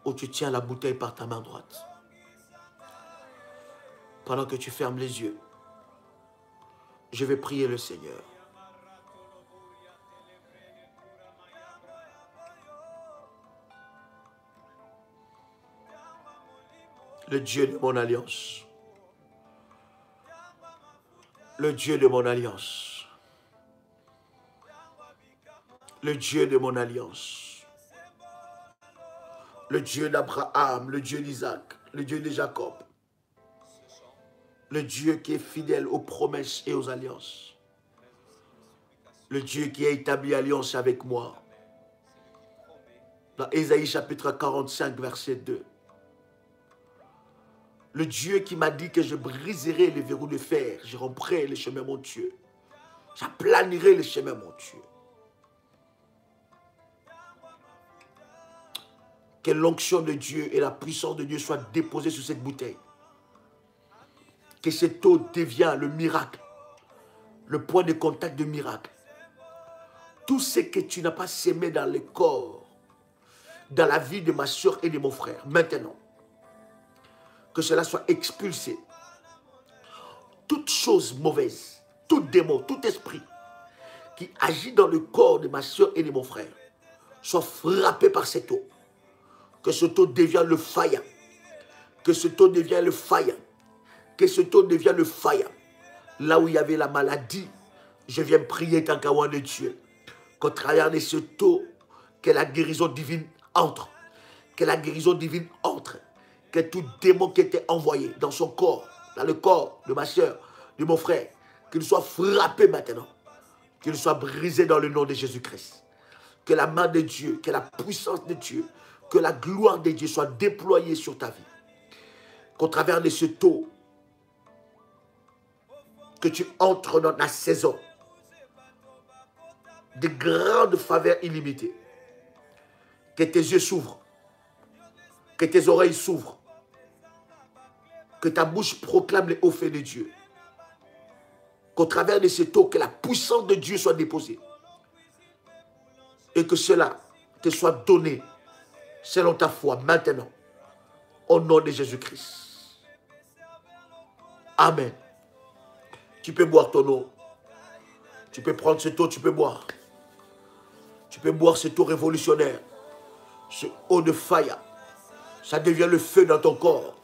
où tu tiens la bouteille par ta main droite. Pendant que tu fermes les yeux, je vais prier le Seigneur. Le Dieu de mon alliance. Le Dieu de mon alliance. Le Dieu de mon alliance. Le Dieu d'Abraham, le Dieu d'Isaac, le Dieu de Jacob. Le Dieu qui est fidèle aux promesses et aux alliances. Le Dieu qui a établi alliance avec moi. Dans Ésaïe chapitre 45, verset 2. Le Dieu qui m'a dit que je briserai les verrous de fer, je romprai les chemins montueux. J'aplanirai les chemins montueux. Que l'onction de Dieu et la puissance de Dieu soient déposées sur cette bouteille. Que cette eau devienne le miracle, le point de contact de miracle. Tout ce que tu n'as pas sémé dans le corps, dans la vie de ma soeur et de mon frère, maintenant, que cela soit expulsé. Toute chose mauvaise, tout démon, tout esprit qui agit dans le corps de ma soeur et de mon frère, soit frappé par cette eau. Que cette eau devienne le fire. Que cette eau devienne le fire. Que cette eau devienne le fire. Là où il y avait la maladie, je viens prier tant qu'à de Dieu. Qu'au travers de cette eau, que la guérison divine entre. Que la guérison divine entre. Que tout démon qui était envoyé dans son corps, dans le corps de ma soeur, de mon frère, qu'il soit frappé maintenant. Qu'il soit brisé dans le nom de Jésus-Christ. Que la main de Dieu, que la puissance de Dieu, que la gloire de Dieu soit déployée sur ta vie. Qu'au travers de ce eau, que tu entres dans la saison de grandes faveurs illimitées. Que tes yeux s'ouvrent. Que tes oreilles s'ouvrent. Que ta bouche proclame les hauts faits de Dieu. Qu'au travers de cette eau, que la puissance de Dieu soit déposée. Et que cela te soit donné selon ta foi maintenant. Au nom de Jésus-Christ. Amen. Tu peux boire ton eau. Tu peux prendre cette eau, tu peux boire. Tu peux boire cette eau révolutionnaire. Ce eau de fire. Ça devient le feu dans ton corps.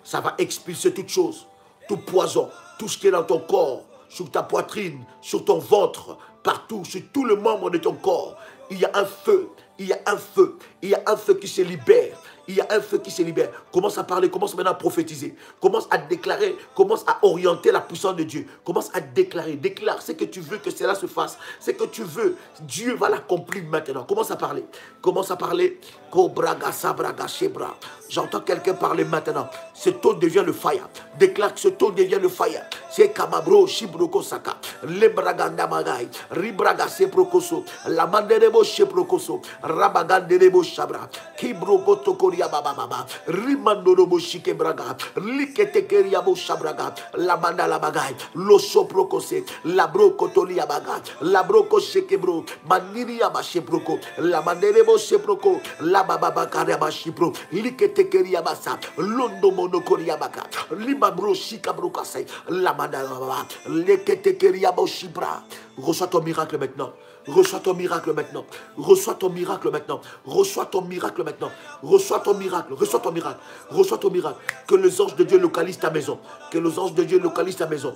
Ça va expulser toute chose, tout poison, tout ce qui est dans ton corps, sur ta poitrine, sur ton ventre, partout, sur tout le membre de ton corps. Il y a un feu, il y a un feu, il y a un feu qui se libère. Il y a un feu qui se libère. Commence à parler, commence maintenant à prophétiser. Commence à déclarer, commence à orienter la puissance de Dieu. Commence à déclarer, déclare ce que tu veux que cela se fasse. Ce que tu veux, Dieu va l'accomplir maintenant. Commence à parler. Commence à parler. J'entends quelqu'un parler maintenant. Ce taux devient le fire. Déclare que ce taux devient le fire. C'est Kamabro, Shibroko Saka, Lebraganda Magai, Ribraga Seprokoso, La Manderebo Sheprokoso, Rabaganderebo Shabra, Kibroko Tokoria Baba, Rimandorobo Shikebraga, Liketekeriabo Shabraga, La Mandala Bagai, Loso Prokose, La Brokotolia Baga, La Broko Shekebro, Maniria Basheproko, La Manderebo Sheproko, La Baba Kariaba Shipro, Liketekeria Basa, Londo Monokoria Baka, Limabro Shikabrokase, La Mandala Baba, Liketekeria Boshibra. Reçois ton miracle maintenant. Reçois ton miracle maintenant. Reçois ton miracle maintenant. Reçois ton miracle maintenant. Reçois ton miracle. Reçois ton miracle. Reçois ton miracle. Que les anges de Dieu localisent ta maison. Que les anges de Dieu localisent ta maison.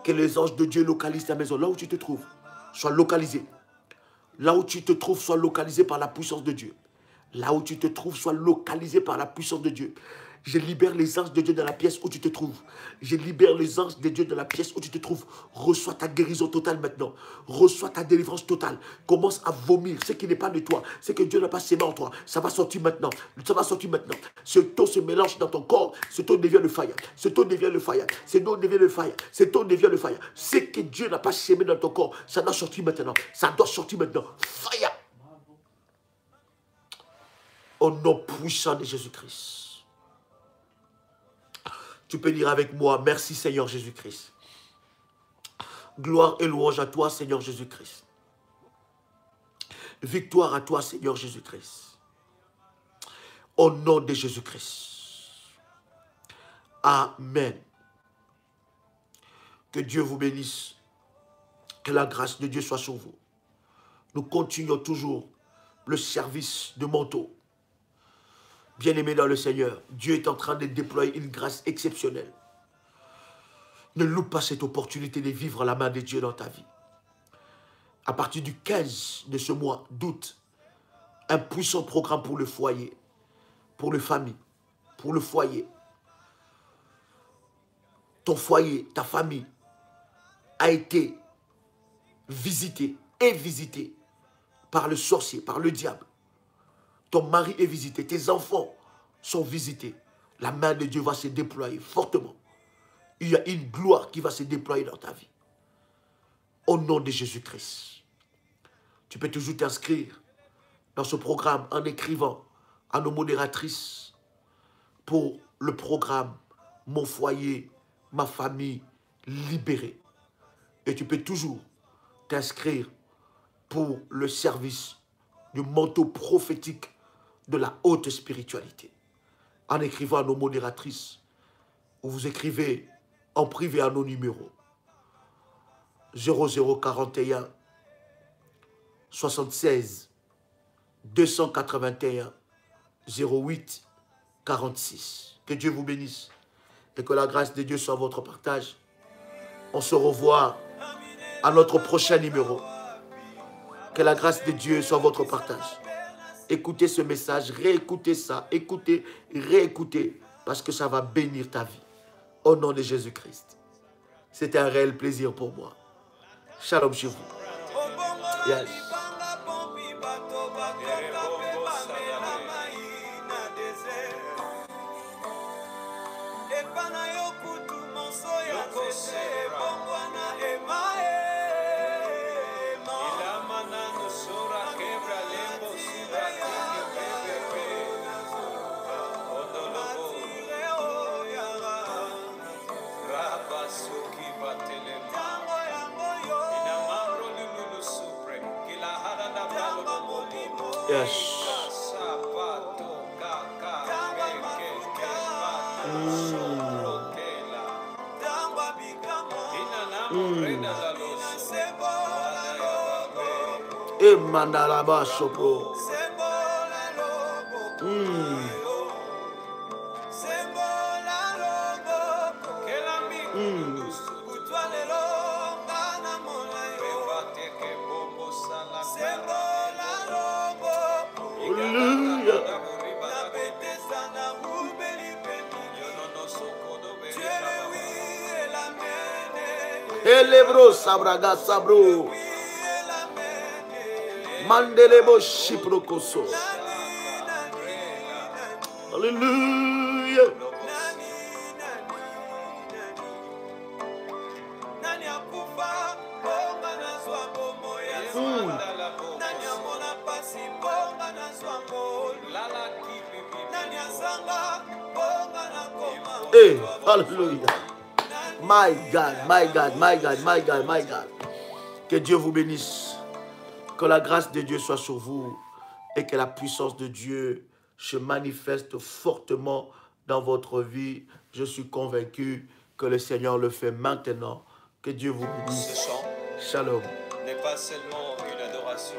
Que les anges de Dieu localisent ta maison. Là où tu te trouves, sois localisé. Là où tu te trouves, sois localisé par la puissance de Dieu. Là où tu te trouves, sois localisé par la puissance de Dieu. Je libère les anges de Dieu dans la pièce où tu te trouves. Je libère les anges de Dieu dans la pièce où tu te trouves. Reçois ta guérison totale maintenant. Reçois ta délivrance totale. Commence à vomir ce qui n'est pas de toi. Ce que Dieu n'a pas sémé en toi. Ça va sortir maintenant. Ça va sortir maintenant. Ce taux se mélange dans ton corps. Ce taux devient le fire. Ce taux devient le fire. Ce taux devient le fire. Ce taux devient le fire. Ce que Dieu n'a pas sémé dans ton corps, ça doit sortir maintenant. Ça doit sortir maintenant. Fire. Au nom puissant de Jésus-Christ. Tu peux dire avec moi, merci Seigneur Jésus-Christ. Gloire et louange à toi Seigneur Jésus-Christ. Victoire à toi Seigneur Jésus-Christ. Au nom de Jésus-Christ. Amen. Que Dieu vous bénisse. Que la grâce de Dieu soit sur vous. Nous continuons toujours le service de manteau. Bien-aimé dans le Seigneur, Dieu est en train de déployer une grâce exceptionnelle. Ne loupe pas cette opportunité de vivre la main de Dieu dans ta vie. À partir du 15 de ce mois d'août, un puissant programme pour le foyer, pour les familles, pour le foyer. Ton foyer, ta famille a été visité et visité par le sorcier, par le diable. Ton mari est visité, tes enfants sont visités. La main de Dieu va se déployer fortement. Il y a une gloire qui va se déployer dans ta vie. Au nom de Jésus-Christ. Tu peux toujours t'inscrire dans ce programme en écrivant à nos modératrices pour le programme Mon foyer, ma famille libérée. Et tu peux toujours t'inscrire pour le service du manteau prophétique de la haute spiritualité. En écrivant à nos modératrices ou vous écrivez en privé à nos numéros 0041 76 281 08 46. Que Dieu vous bénisse et que la grâce de Dieu soit votre partage. On se revoit à notre prochain numéro. Que la grâce de Dieu soit votre partage. Écoutez ce message, réécoutez ça, écoutez, réécoutez, parce que ça va bénir ta vie. Au nom de Jésus-Christ. C'était un réel plaisir pour moi. Shalom chez vous. Yes. Yes. Et Mandaraba Sopro. Elebro Sabraga Sabro Mandelebo Shiprokoso. Hallelujah. Hey, hallelujah. My God, my God, my God, my God, my God. Que Dieu vous bénisse. Que la grâce de Dieu soit sur vous et que la puissance de Dieu se manifeste fortement dans votre vie. Je suis convaincu que le Seigneur le fait maintenant. Que Dieu vous bénisse. Ce chant Shalom. n'est pas seulement une adoration,